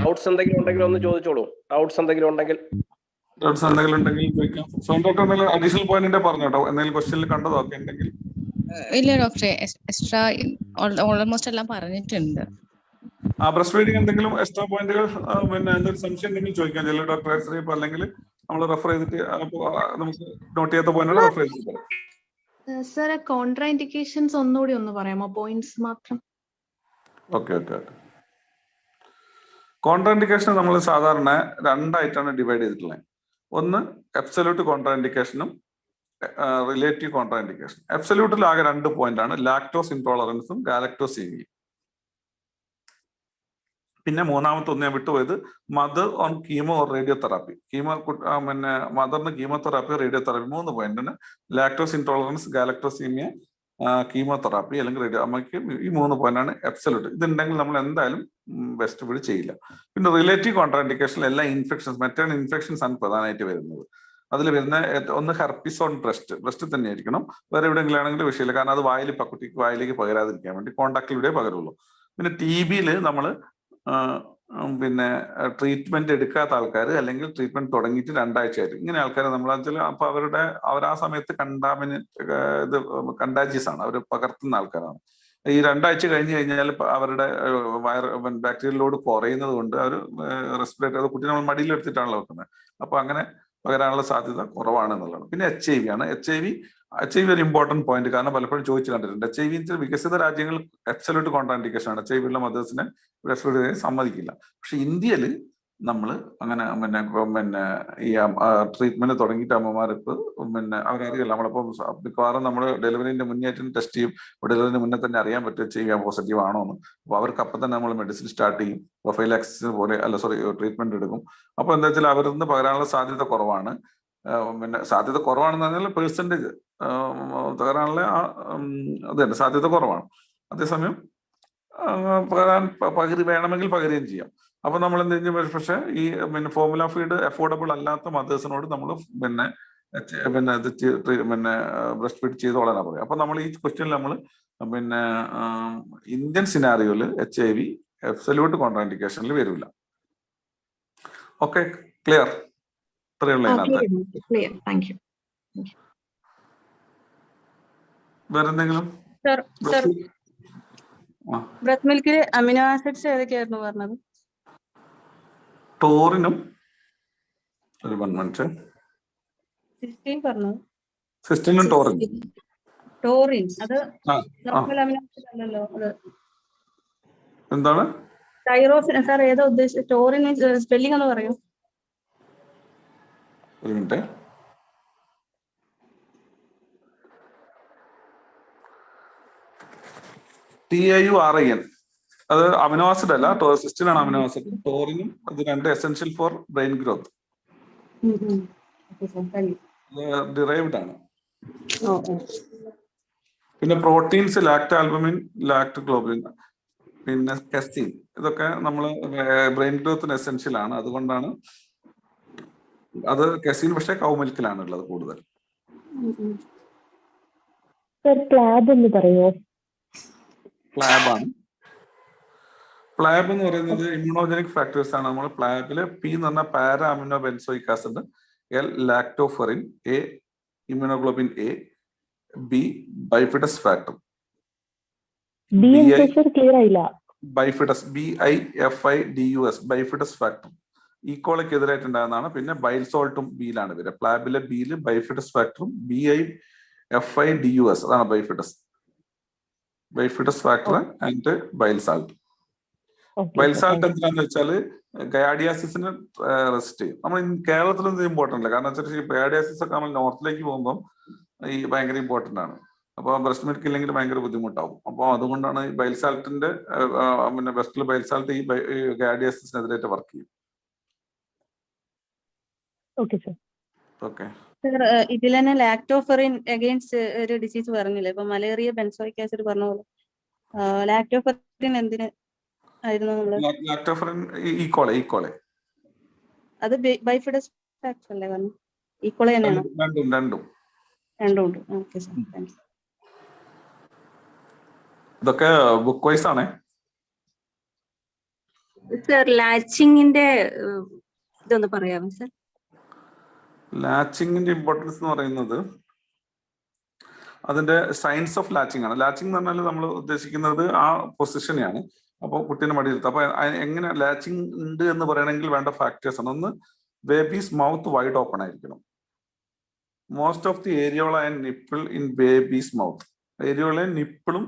ഡൗട്ട്സ് എന്തെങ്കിലും ഉണ്ടെങ്കിൽ ഒന്ന് ചോദിച്ചോളൂ. ഡൗട്ട്സ് എന്തെങ്കിലും ഉണ്ടെങ്കിൽ ചോദിക്കാം. സോനം ഡോക്ടർ എന്തെങ്കിലും അഡീഷണൽ പോയിന്റ് പറഞ്ഞോട്ടോ, എന്തെങ്കിലും ക്വസ്റ്റ്യനിൽ കണ്ടതോ ഒക്കെ ഉണ്ടെങ്കിൽ? ഇല്ല ഡോക്ടറെ, എക്സ്ട്രാ ഓൾമോസ്റ്റ് എല്ലാം പറഞ്ഞിട്ടുണ്ട്. ബ്രസ്റ്റ് ഫീഡിങ് എന്തെങ്കിലും എക്സ്ട്രാ പോയിന്റുകൾ പിന്നെ എന്തെങ്കിലും സംശയം ഉണ്ടെങ്കിൽ ചോദിക്കാം. ചില ഡോക്ടർ അല്ലെങ്കിൽ നമ്മൾ റെഫർ ചെയ്തിട്ട് നമുക്ക് നോട്ട് ചെയ്യാത്ത പോയിന്റുകൾ റെഫർ ചെയ്തിട്ട്. സർ, കോൺട്രാ ഇൻഡിക്കേഷൻസ് ഒന്നുകൂടി ഒന്ന് പറയാമോ? പോയിന്റ്സ് മാത്രം. ഓക്കെ. കോൺട്രാ ഇൻഡിക്കേഷൻ നമ്മൾ സാധാരണ 2 ആയിട്ടാണ് ഡിവൈഡ് ചെയ്തിട്ടുള്ളത്. ഒന്ന് അബ്സല്യൂട്ട് കോൺട്രാ ഇൻഡിക്കേഷനും റിലേറ്റീവ് കോൺട്രാ ഇൻഡിക്കേഷൻ. അബ്സല്യൂട്ടിൽ ആകെ 2 പോയിന്റ് ആണ്, ലാക്ടോസ് ഇൻടോളറൻസും ഗാലക്ടോസീമിയയും. പിന്നെ മൂന്നാമത്തെ ഒന്ന് ഞാൻ വിട്ടുപോയത് mother on chemo or radiotherapy. പിന്നെ മദറിന് കീമോതെറാപ്പി, റേഡിയോതെറാപ്പി 3 പോയിന്റാണ്. ലാക്ടോസ് ഇൻടോളറൻസ്, ഗാലക്ടോസീമിയ, കീമോതെറാപ്പി അല്ലെങ്കിൽ റേഡിയോ. അമ്മയ്ക്ക് ഈ 3 പോയിന്റാണ് അബ്സല്യൂട്ട്. ഇതുണ്ടെങ്കിൽ നമ്മൾ എന്തായാലും ബ്രസ്റ്റ് ഫീഡ് ചെയ്യില്ല. പിന്നെ റിലേറ്റീവ് കോൺട്രാഇൻഡിക്കേഷനിൽ എല്ലാ ഇൻഫെക്ഷൻസ്, മെറ്റേണൽ ഇൻഫെക്ഷൻസ് ആണ് പ്രധാനമായിട്ട് വരുന്നത്. അതിൽ വരുന്ന ഒന്ന് ഹെർപ്പിസ് ഓൺ ബ്രസ്റ്റ് തന്നെ ആയിരിക്കണം. വേറെ എവിടെയെങ്കിലും ആണെങ്കിൽ വിഷയമില്ല, കാരണം അത് കുട്ടിക്ക് വായിലേക്ക് പകരാതിരിക്കാൻ വേണ്ടി കോണ്ടാക്റ്റിലൂടെ പകരുള്ളൂ. പിന്നെ TBയിൽ നമ്മൾ പിന്നെ ട്രീറ്റ്മെന്റ് എടുക്കാത്ത ആൾക്കാർ അല്ലെങ്കിൽ ട്രീറ്റ്മെന്റ് തുടങ്ങിയിട്ട് 2 ആഴ്ചയായിട്ട് ഇങ്ങനെ ആൾക്കാരെ നമ്മൾ അപ്പൊ അവർ ആ സമയത്ത് കണ്ടാജിയസ് ആണ്, അവർ പകർത്തുന്ന ആൾക്കാരാണ്. ഈ 2 ആഴ്ച കഴിഞ്ഞ് കഴിഞ്ഞാൽ അവരുടെ ബാക്ടീരിയൽ ലോഡ് കുറയുന്നത് കൊണ്ട് അവർ റെസ്പിറേറ്റർ, അത് കുട്ടി നമ്മൾ മടിയിലെടുത്തിട്ടാണല്ലോ വെക്കുന്നത്. അപ്പൊ അങ്ങനെ പകരാനുള്ള സാധ്യത കുറവാണെന്നുള്ളതാണ്. പിന്നെ HIV ആണ്. HIV ഒരു ഇമ്പോർട്ടന്റ് പോയിന്റ്, കാരണം പലപ്പോഴും ചോദിച്ചു കണ്ടിട്ടുണ്ട്. HIV വികസിത രാജ്യങ്ങൾ അബ്സല്യൂട്ട് കോൺട്രാഇൻഡിക്കേഷൻ ആണ്, HIV ഉള്ള മദേഴ്സിനെ ബ്രസ്റ്റ് ഫീഡ് ചെയ്യാൻ സമ്മതിക്കില്ല. പക്ഷെ ഇന്ത്യയിൽ നമ്മൾ അങ്ങനെ പിന്നെ ഈ ട്രീറ്റ്മെന്റ് തുടങ്ങിയിട്ട് അമ്മമാർക്ക് പിന്നെ അവരറിയില്ല. നമ്മളിപ്പം മിക്കവാറും നമ്മൾ ഡെലിവറിന്റെ മുന്നേ ടെസ്റ്റ് ചെയ്യും, ഡെലിവറിന് മുന്നേ തന്നെ അറിയാൻ പറ്റും HIV പോസിറ്റീവ് ആണോ എന്ന്. അപ്പൊ അവർക്ക് അപ്പം തന്നെ നമ്മൾ മെഡിസിൻ സ്റ്റാർട്ട് ചെയ്യും, പ്രൊഫൈലാക്സിസ് പോലെ ട്രീറ്റ്മെന്റ് എടുക്കും. അപ്പൊ എന്താ വെച്ചാൽ അവരിന്ന് പകരാനുള്ള സാധ്യത കുറവാണ്. പിന്നെ സാധ്യത കുറവാണെന്ന് പറഞ്ഞാൽ പെർസെൻറ്റേജ് തകരാനുള്ള സാധ്യത കുറവാണ്. അതേസമയം പകുതി വേണമെങ്കിൽ പകുതിയും ചെയ്യാം. അപ്പൊ നമ്മൾ എന്ത് ചെയ്യും, പക്ഷെ ഈ പിന്നെ ഫോർമുല ഫീഡ് അഫോർഡബിൾ അല്ലാത്ത മദേഴ്സിനോട് നമ്മൾ പിന്നെ ബ്രസ്റ്റ് ഫീഡ് ചെയ്തോളാനാ പറയും. അപ്പൊ നമ്മൾ ഈ ക്വസ്റ്റ്യനിൽ നമ്മൾ പിന്നെ ഇന്ത്യൻ സിനാറിയോയില് HIV അബ്സല്യൂട്ട് കോൺട്രാഇൻഡിക്കേഷനിൽ വരില്ല. Okay, clear? ഇത്രയുള്ള അതിനകത്ത്. Clear, thank you. വേറെന്തെങ്കിലും? ബ്രസ്റ്റ് മിൽക്കിൽ അമിനോ ആസിഡ്സ് ഏതൊക്കെയായിരുന്നു പറഞ്ഞത്? ടോറിനും ഒരു 1 മിനിറ്റ്. സിസ്റ്റീനും ടോറിനും. ടോറിൻ അത് നോർമൽ അമിനോ ആസിഡ് അല്ലല്ലോ. അത് എന്താണ്? തൈറോസിൻ സാർ ഏതാ ഉദ്ദേശിച്ചത്? ടോറിൻ സ്പെല്ലിംഗ് ഒന്ന് പറയൂ. ഒരു മിനിറ്റ്. TIURIN. അത് അമിനോ ആസിഡ് അല്ല, സിസ്റ്റീൻ ആണ് അമിനോ ആസിഡ്. ടോറിനും ഇത് രണ്ട് essential for brain growth. Derived ആണ്. പിന്നെ proteins lacked albumin, lacked globulin, പിന്നെ കെസ്റ്റീൻ, ഇതൊക്കെ നമ്മൾ ബ്രെയിൻ ഗ്രോത്തിന് എസെൻഷ്യൽ ആണ്. അതുകൊണ്ടാണ് അത് കെസ്റ്റീൻ പക്ഷേ കൗ മിൽക്കിലാണ് ഉള്ളത് കൂടുതൽ. പ്ലാബ് എന്ന് പറയുമോ? പ്ലാബ് ആണ്. പ്ലാബ് എന്ന് പറയുന്നത് ഇമ്മ്യൂണോജനിക് ഫാക്ടേഴ്സ് ആണ്. നമ്മൾ പ്ലാബില് P എന്ന് പറഞ്ഞാൽ para amino benzoic acid, L lactoferrin, A immunoglobin A, B bifidus factor, bifidus BIFIDUS bifidus factor ഈക്കോളയ്ക്കെതിരായിട്ടുണ്ടാകുന്നതാണ്. പിന്നെ ബൈൽ സോൾട്ടും ബിയിലാണ് വരിക. പ്ലാബിലെ ബിയില് ബൈഫിഡസ് ഫാക്ടറും BIFIDUS അതാണ് bifidus factor and bile salt. Bile salt എന്താണെന്ന് വെച്ചാല് ഗയാഡിയാസിസിന് റെസിസ്റ്റ് ചെയ്യും. നമ്മൾ കേരളത്തിലൊന്നും ഇമ്പോർട്ടൻ്റ് അല്ല, കാരണം വെച്ചാൽ ഗയാഡിയാസിസ് ഒക്കെ നമ്മൾ നോർത്തിലേക്ക് പോകുമ്പോൾ ഈ ഭയങ്കര ഇമ്പോർട്ടൻ്റ് ആണ്. അപ്പോൾ ബ്രസ്റ്റ് മിൽക്ക് ഇല്ലെങ്കിൽ ഭയങ്കര ബുദ്ധിമുട്ടാവും. അപ്പോൾ അതുകൊണ്ടാണ് ഈ ബൈൽ സാൾട്ടിന്റെ പിന്നെ ബ്രസ്റ്റിൽ ബൈൽ സാൾട്ട് ഈ ഗയാഡിയാസിസിനെതിരായിട്ട് വർക്ക് ചെയ്യും. ഓക്കെ. ഇതിൽ തന്നെ ലാക്ടോഫെറിൻ അഗൈൻസ്റ്റ് ഒരു ഡിസീസ് പറഞ്ഞില്ലേ, ഇപ്പൊ മലേറിയ ബെൻസോയിക് ആസിഡ് പറഞ്ഞ പോലെ ലാക്ടോഫെറിൻ എന്തിന് ആയിരുന്നു? ലാക്ടോഫെറിൻ ഈക്കോളെ അത് ബൈഫിഡസ് ഫാക്ടർ അല്ലേ പറഞ്ഞു? ഈക്കോളെ തന്നെയാണോ? രണ്ടും ഉണ്ട്. Okay sir, thank you. ഇതൊക്കെ ബുക്ക് വൈസ് ആണേ. സർ ലാച്ചിങ്ങിന്റെ ഇതൊന്ന് പറയാമോ സർ? ലാച്ചിങ്ങിന്റെ ഇമ്പോർട്ടൻസ് എന്ന് പറയുന്നത് അതിന്റെ സയൻസ് ഓഫ് ലാച്ചിങ് ആണ്. ലാച്ചിങ് എന്ന് പറഞ്ഞാൽ നമ്മൾ ഉദ്ദേശിക്കുന്നത് ആ പൊസിഷനെയാണ്. അപ്പോൾ കുട്ടീനെ മടിയിരുത്തും. അപ്പൊ എങ്ങനെ ലാച്ചിങ് ഉണ്ട് എന്ന് പറയണമെങ്കിൽ വേണ്ട ഫാക്ടേഴ്സ് ആണ്. ഒന്ന്, ബേബീസ് മൗത്ത് വൈഡ് ഓപ്പൺ ആയിരിക്കണം. Most of the areola and nipple in baby's mouth. Areola നിപ്പിളും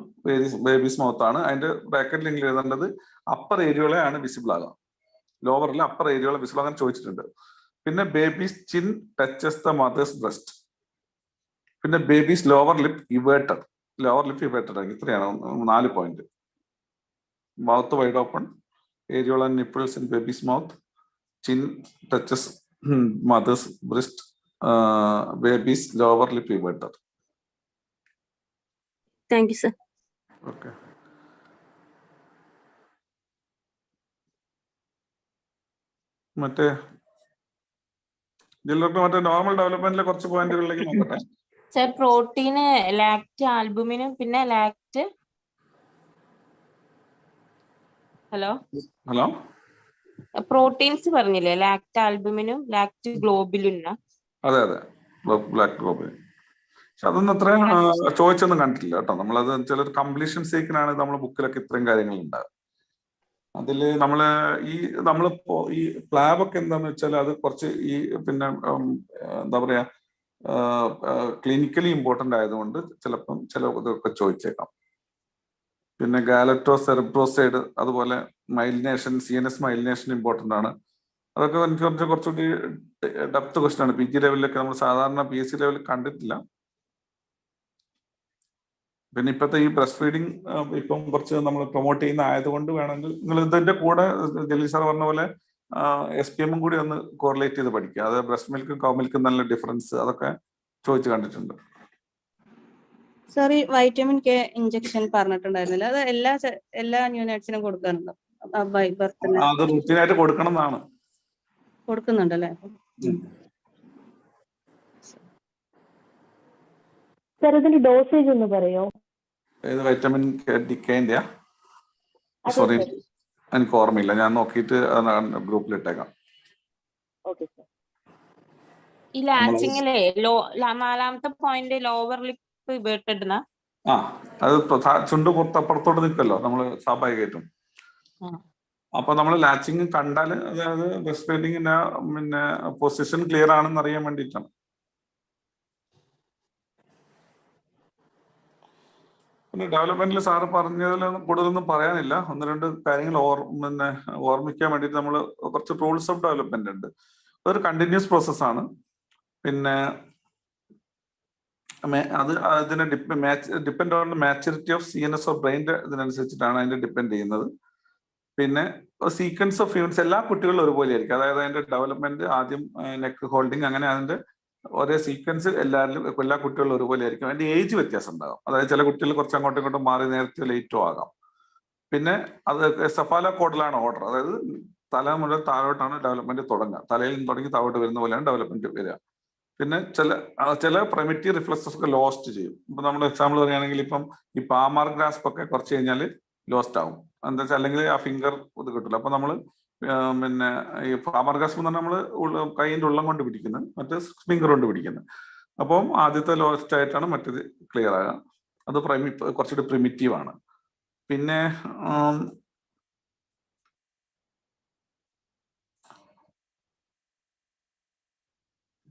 ബേബീസ് മൗത്ത് ആണ്. അതിന്റെ ബ്രാക്കറ്റിൽ നിങ്ങൾ എഴുതേണ്ടത് അപ്പർ ഏരിയോള ആണ് വിസിബിൾ ആകുക, ലോവറിൽ അപ്പർ ഏരിയോള വിസിബിൾ ആകാൻ ചോദിച്ചിട്ടുണ്ട്. പിന്നെ baby's chin touches the mother's breast. പിന്നെ ബേബീസ് ലോവർ ലിപ്പ് ഇവേർട്ടഡ് ഇത്രയാണ് 4 point. Mouth wide open, areola nipples in baby's mouth, chin touches mother's breast, baby's lower lip everted. Thank you sir. Okay. മറ്റേ normal ഡെവലപ്മെന്റിലെ കുറച്ച് പോയിന്റുകളിലേക്ക് നോക്കട്ടെ. Sir പ്രോട്ടീന് ലാക്ട് ആൽബുമിനും പിന്നെ ലാക്ട് ഹലോ പ്രോട്ടീൻസ് പറഞ്ഞില്ലേ, ലാക്ട് ആൽബുമിനും ലാക്ട് ഗ്ലോബുലിനും. അതെ ലാക്ട് ഗ്ലോബുലിൻ. പക്ഷെ അതൊന്നും അത്ര ചോദിച്ചൊന്നും കണ്ടിട്ടില്ല കേട്ടോ. നമ്മളത് ചിലർ കംപ്ലീഷൻ സീക്കിനാണ് നമ്മൾ ബുക്കിലൊക്കെ ഇത്രയും കാര്യങ്ങൾ ഉണ്ടാകും. അതില് നമ്മളിപ്പോ ഈ പ്ലാബ് ഒക്കെ എന്താന്ന് വെച്ചാൽ അത് കുറച്ച് ഈ പിന്നെ എന്താ പറയാ ക്ലിനിക്കലി ഇമ്പോർട്ടന്റ് ആയതുകൊണ്ട് ചിലപ്പം ചില ഇതൊക്കെ ചോദിച്ചേക്കാം. പിന്നെ ഗാലറ്റോ സെറിബ്രോസൈഡ്, അതുപോലെ മൈലിനേഷൻ, CNS മൈലിനേഷൻ ഇമ്പോർട്ടന്റ് ആണ്. അതൊക്കെ എനിക്ക് കുറച്ചുകൂടി ഡെപ്ത് ക്വസ്റ്റൻ ആണ്. PG ലെവലിലൊക്കെ നമ്മൾ സാധാരണ PSC ലെവലിൽ കണ്ടിട്ടില്ല. പിന്നെ ഇപ്പോഴത്തെ ഈ ബ്രസ്റ്റ് ഫീഡിങ് ഇപ്പം കുറച്ച് നമ്മൾ പ്രൊമോട്ട് ചെയ്യുന്ന ആയതുകൊണ്ട് വേണമെങ്കിൽ നിങ്ങൾ ഇതിന്റെ കൂടെ ജലീൽ സാർ പറഞ്ഞ പോലെ SPM കൂടി ഒന്ന് കോറിലേറ്റ് ചെയ്ത് പഠിക്കുക. അത് ബ്രസ്റ്റ് മിൽക്കും കൗ മിൽക്കും നല്ല ഡിഫറൻസ് അതൊക്കെ ചോദിച്ചു കണ്ടിട്ടുണ്ട്. സാർ ഈ വൈറ്റമിൻ കെ ഇഞ്ചക്ഷൻ പറഞ്ഞിട്ടുണ്ടായിരുന്നില്ല, അത് എല്ലാ ന്യൂനൈറ്റ്സിനും കൊടുക്കാറുണ്ടോ? ബൈ ബർത്ത് അത് റുട്ടീനായിട്ട് കൊടുക്കണം എന്നാണ്. കൊടുക്കുന്നുണ്ടല്ലേ? സാർ ഇതിന്റെ ഡോസേജ് ഒന്ന് പറയോ? ഏത് വൈറ്റമിൻ കെന്റെ? സോറി, എനിക്ക് ഓർമ്മയില്ല, ഞാൻ നോക്കിയിട്ട് ഗ്രൂപ്പിൽ ഇട്ടേക്കാം. ഈ ലാച്ചിങ്ങിലെ നാലാമത്തെ പോയിന്റ് ലോവർ ലിപ്പ് ഇവേർട്ടഡ് അത് ചുണ്ട് പുറത്തോട്ട് നിൽക്കല്ലോ നമ്മള് സ്വാഭാവികമായിട്ടും. അപ്പൊ നമ്മൾ ലാച്ചിങ് കണ്ടാൽ അതായത് ബ്രസ്റ്റ് ഫീഡിങ്ങിന്റെ പിന്നെ പൊസിഷൻ ക്ലിയർ ആണെന്ന് അറിയാൻ വേണ്ടിയിട്ടാണ്. പിന്നെ ഡെവലപ്മെന്റിൽ സാറ് പറഞ്ഞതിൽ കൂടുതലൊന്നും പറയാനില്ല. ഒന്ന് രണ്ട് കാര്യങ്ങൾ ഓർമ്മിക്കാൻ വേണ്ടിയിട്ട് നമ്മൾ കുറച്ച് റൂൾസ് ഓഫ് ഡെവലപ്മെന്റ് ഉണ്ട്. അതൊരു കണ്ടിന്യൂസ് പ്രോസസ്സാണ്. പിന്നെ അത് അതിനെ depend on maturity of CNS of ബ്രെയിൻ്റെ ഇതിനനുസരിച്ചിട്ടാണ് അതിന്റെ ഡിപ്പെൻഡ് ചെയ്യുന്നത്. പിന്നെ സീക്വൻസ് ഓഫ് ഇവന്റ്സ് എല്ലാ കുട്ടികളിലും ഒരുപോലെ ആയിരിക്കും. അതായത് അതിന്റെ ഡെവലപ്മെന്റ് ആദ്യം നെക്ക് ഹോൾഡിങ്, അങ്ങനെ അതിന്റെ ഒരേ സീക്വൻസ് എല്ലാ കുട്ടികളിലും ഒരുപോലെ ആയിരിക്കും. അതിന്റെ ഏജ് വ്യത്യാസം ഉണ്ടാകും. അതായത് ചില കുട്ടികൾ കുറച്ച് അങ്ങോട്ടും ഇങ്ങോട്ടും മാറി നേരത്തെ ലേറ്റോ ആകാം. പിന്നെ അത് സെഫാല കോഡിലാണ് ഓർഡർ, അതായത് തല മുതൽ താഴോട്ടാണ് ഡെവലപ്മെന്റ് തുടങ്ങുക. തലയിൽ നിന്ന് തുടങ്ങി താഴോട്ട് വരുന്ന പോലെയാണ് ഡെവലപ്മെന്റ് വരിക. പിന്നെ ചില പ്രൈമറ്റീവ് റിഫ്ലക്സസ് ഒക്കെ ലോസ്റ്റ് ചെയ്യും. ഇപ്പൊ നമ്മൾ എക്സാമ്പിൾ പറയുകയാണെങ്കിൽ ഇപ്പം ഈ പാമാർ ഗ്രാസ്പ് ഒക്കെ കുറച്ച് കഴിഞ്ഞാൽ ലോസ്റ്റ് ആവും. എന്താ വെച്ചാൽ അല്ലെങ്കിൽ ആ ഫിംഗർ ഇത് കിട്ടില്ല. അപ്പൊ നമ്മൾ പിന്നെ ഈ പാമാർ ഗ്രാസ്പ് എന്ന് പറഞ്ഞാൽ നമ്മൾ കൈയിന്റെ ഉള്ളം കൊണ്ട് പിടിക്കുന്നത്, മറ്റേ ഫിംഗർ കൊണ്ട് പിടിക്കുന്നത്. അപ്പം ആദ്യത്തെ ലോസ്റ്റ് ആയിട്ടാണ് മറ്റേത് ക്ലിയർ ആകുക. അത് കുറച്ചുകൂടി പ്രിമിറ്റീവ് ആണ്. പിന്നെ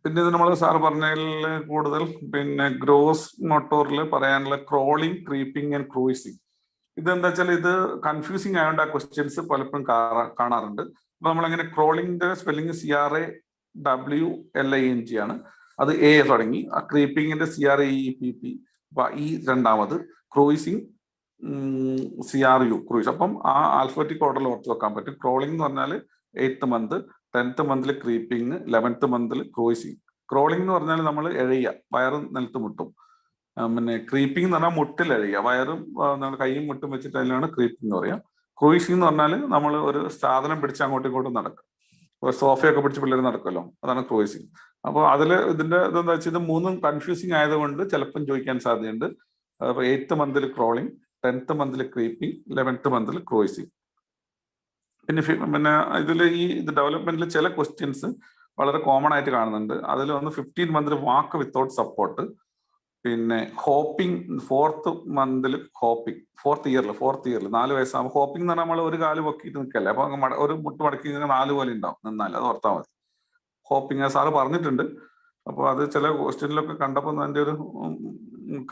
പിന്നെ ഇത് നമ്മൾ സാർ പറഞ്ഞതിൽ കൂടുതൽ പിന്നെ ഗ്രോസ് മോട്ടോറിൽ പറയാനുള്ള ക്രോളിംഗ്, ക്രീപ്പിംഗ് ആൻഡ് ക്രൂയിസിങ്. ഇതെന്താ വെച്ചാൽ ഇത് കൺഫ്യൂസിങ് ആയതുകൊണ്ട് ആ ക്വസ്റ്റ്യൻസ് പലപ്പോഴും കാണാറുണ്ട്. അപ്പൊ നമ്മളങ്ങനെ ക്രോളിംഗിന്റെ സ്പെല്ലിംഗ് CRAWLING ആണ്. അത് A തുടങ്ങി. ആ ക്രീപ്പിംഗിന്റെ CREEPP, ഈ രണ്ടാമത്. Cruising CRU, cruise. അപ്പം ആ ആൽഫബറ്റിക് ഓർഡറിൽ ഓർത്ത് വെക്കാൻ പറ്റും. ക്രോളിംഗ് എന്ന് പറഞ്ഞാൽ 8th മന്ത്, 10th മന്തിൽ ക്രീപ്പിംഗ്, 11th മന്തിൽ ക്രൂയിസിങ്. ക്രോളിംഗ് എന്ന് പറഞ്ഞാൽ നമ്മൾ എഴയുക, വയറും നിലത്ത് മുട്ടും. പിന്നെ ക്രീപ്പിംഗ് എന്ന് പറഞ്ഞാൽ മുട്ടിൽ എഴയുക, വയറും കൈയും മുട്ടും വെച്ചിട്ട് അതിലാണ് ക്രീപ്പിംഗ് എന്ന് പറയാം. ക്രൂയിസിംഗ് എന്ന് പറഞ്ഞാൽ നമ്മൾ ഒരു സാധനം പിടിച്ച് അങ്ങോട്ടും ഇങ്ങോട്ടും നടക്കും. ഒരു സോഫയൊക്കെ പിടിച്ച് പിള്ളേർ നടക്കുമല്ലോ, അതാണ് ക്രൂയിസിംഗ്. അപ്പോൾ അതിൽ ഇതിന്റെ ഇതെന്താ വെച്ചാൽ ഇത് മൂന്നും കൺഫ്യൂസിങ് ആയതുകൊണ്ട് ചിലപ്പം ചോദിക്കാൻ സാധ്യതയുണ്ട്. അപ്പോൾ 8th മന്തിൽ ക്രോളിംഗ്, 10th മന്തിൽ ക്രീപ്പിംഗ്, 11th മന്തിൽ ക്രൂയിസിംഗ്. പിന്നെ ഇതിൽ ഇത് ഡെവലപ്മെന്റിൽ ചില ക്വസ്റ്റ്യൻസ് വളരെ കോമൺ ആയിട്ട് കാണുന്നുണ്ട്. അതിൽ ഒന്ന് 15 മന്തിൽ വാക്ക് വിത്തൗട്ട് സപ്പോർട്ട്. പിന്നെ ഹോപ്പിംഗ് 4th മന്തിൽ ഹോപ്പിംഗ്, 4th ഇയറിൽ 4 വയസ്സാകുമ്പോൾ ഹോപ്പിംഗ് എന്ന് പറഞ്ഞാൽ നമ്മൾ ഒരു കാല് പൊക്കിയിട്ട് നിൽക്കല്ലേ. അപ്പൊ ഒരു മുട്ട് മടക്കി 4 പോലെ ഉണ്ടാവും നിന്നാൽ, അത് ഓർത്താൽ മതി. ഹോപ്പിംഗ് സാറ് പറഞ്ഞിട്ടുണ്ട്. അപ്പോൾ അത് ചില ക്വസ്റ്റ്യനിലൊക്കെ കണ്ടപ്പോൾ അതിന്റെ ഒരു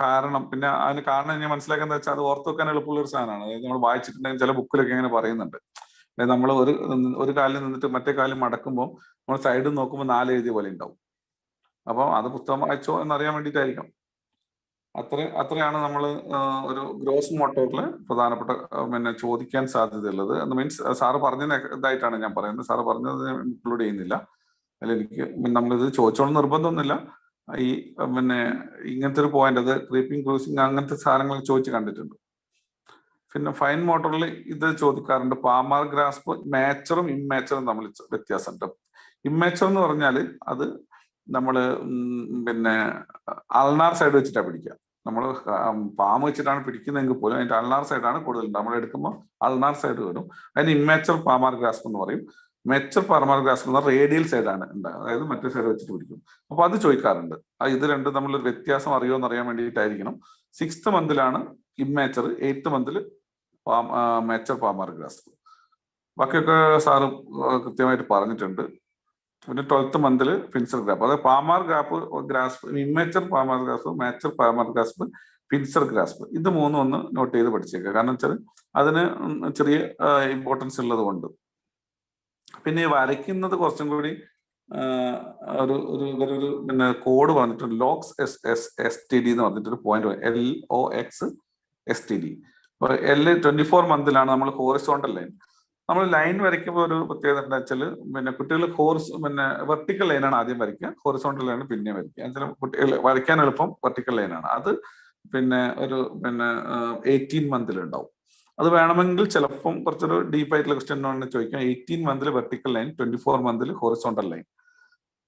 കാരണം, പിന്നെ അതിന് കാരണം ഞാൻ മനസ്സിലാക്കുന്നത് വെച്ചാൽ അത് ഓർത്ത് വെക്കാൻ എളുപ്പമുള്ള ഒരു സാധനമാണ്. അതായത് നമ്മൾ വായിച്ചിട്ടുണ്ടെങ്കിൽ ചില ബുക്കിലൊക്കെ ഇങ്ങനെ പറയുന്നുണ്ട്. നമ്മൾ ഒരു കാലിൽ നിന്നിട്ട് മറ്റേ കാലിൽ മടക്കുമ്പോൾ നമ്മൾ സൈഡിൽ നോക്കുമ്പോൾ 4 എഴുതിയ പോലെ ഉണ്ടാവും. അപ്പോൾ അത് പുസ്തകം വായിച്ചോ എന്നറിയാൻ വേണ്ടിയിട്ടായിരിക്കാം. അത്രയാണ് നമ്മൾ ഒരു ഗ്രോസ് മോട്ടോറിൽ പ്രധാനപ്പെട്ട പിന്നെ ചോദിക്കാൻ സാധ്യതയുള്ളത്. മീൻസ് സാറ് പറഞ്ഞ ഇതായിട്ടാണ് ഞാൻ പറയുന്നത്. സാറ് പറഞ്ഞത് ഇൻക്ലൂഡ് ചെയ്യുന്നില്ല. അതിൽ എനിക്ക് നമ്മളിത് ചോദിച്ചോളം നിർബന്ധമൊന്നുമില്ല. ഈ പിന്നെ ഇങ്ങനത്തെ ഒരു പോയിന്റ്, അത് ക്രീപ്പിംഗ്, ക്രൂസിങ് അങ്ങനത്തെ സാധനങ്ങൾ ചോദിച്ച് കണ്ടിട്ടുണ്ട്. പിന്നെ ഫൈൻ മോട്ടോറിൽ ഇത് ചോദിക്കാറുണ്ട്. പാമാർ ഗ്രാസ്പ് മാച്ചറും ഇമ്മാച്ചറും തമ്മിൽ വ്യത്യാസമുണ്ട്. ഇമ്മാച്ചർ എന്ന് പറഞ്ഞാൽ അത് നമ്മൾ പിന്നെ അൾനാർ സൈഡ് വെച്ചിട്ടാണ് പിടിക്കുക. നമ്മൾ പാം വെച്ചിട്ടാണ് പിടിക്കുന്നതെങ്കിൽ പോലും അതിന്റെ അൾനാർ സൈഡാണ് കൂടുതലുണ്ട്. നമ്മൾ എടുക്കുമ്പോൾ അൾനാർ സൈഡ് വരും. അതിന് ഇമ്മാച്ചർ പാമാർ ഗ്രാസ്പ് എന്ന് പറയും. മെച്ചർ പാമാർ ഗ്രാസ്പ് എന്ന് പറഞ്ഞാൽ റേഡിയൽ സൈഡാണ് ഉണ്ടാകുക, അതായത് മറ്റേ സൈഡ് വെച്ചിട്ട് പിടിക്കും. അപ്പൊ അത് ചോദിക്കാറുണ്ട്. ഇത് രണ്ടും തമ്മിലൊരു വ്യത്യാസം അറിയോ എന്ന് അറിയാൻ വേണ്ടിയിട്ടായിരിക്കണം. 6th മന്തിലാണ് ഇമ്മാച്ചർ, 8th മന്തിൽ mature palmar grasp. ബാക്കിയൊക്കെ സാറ് കൃത്യമായിട്ട് പറഞ്ഞിട്ടുണ്ട്. പിന്നെ 12th മന്തിൽ ഫിൻസർ ഗ്രാപ്പ്, അതായത് palmar grasp, ഇമ്മാച്ചർ palmar grasp, മാച്ചർ palmar grasp, ഫിൻസർ grasp. ഇത് മൂന്നും ഒന്ന് നോട്ട് ചെയ്ത് പഠിച്ചേക്കുക. കാരണം വെച്ചാൽ അതിന് ചെറിയ ഇമ്പോർട്ടൻസ് ഉള്ളത് കൊണ്ട്. പിന്നെ ഈ വരയ്ക്കുന്നത് കുറച്ചും കൂടി ഒരു പിന്നെ കോഡ് പറഞ്ഞിട്ടുണ്ട്. ലോക്സ് STD എന്ന് പറഞ്ഞിട്ടൊരു പോയിന്റ്, LOX STD. 24 മന്തിലാണ് നമ്മൾ ഹോറിസോണ്ടൽ ലൈൻ. നമ്മൾ ലൈൻ വരയ്ക്കുമ്പോൾ ഒരു പ്രത്യേകത എന്താ വെച്ചാൽ, പിന്നെ കുട്ടികൾ പിന്നെ വെർട്ടിക്കൽ ലൈനാണ് ആദ്യം വരയ്ക്കുക, ഹോറിസോണ്ടൽ ലൈൻ പിന്നെ വരയ്ക്കുക. ചില കുട്ടികൾ വരയ്ക്കാൻ എളുപ്പം വെർട്ടിക്കൽ ലൈനാണ്. അത് പിന്നെ 18 മന്തിൽ ഉണ്ടാവും. അത് വേണമെങ്കിൽ ചിലപ്പം കുറച്ചൊരു ഡീപ്പായിട്ടുള്ള ക്വസ്റ്റ്യൻ ചോദിക്കാം. 18 മന്തിൽ വെർട്ടിക്കൽ ലൈൻ, 24 മന്തിൽ ഹോറിസോണ്ടൽ ലൈൻ.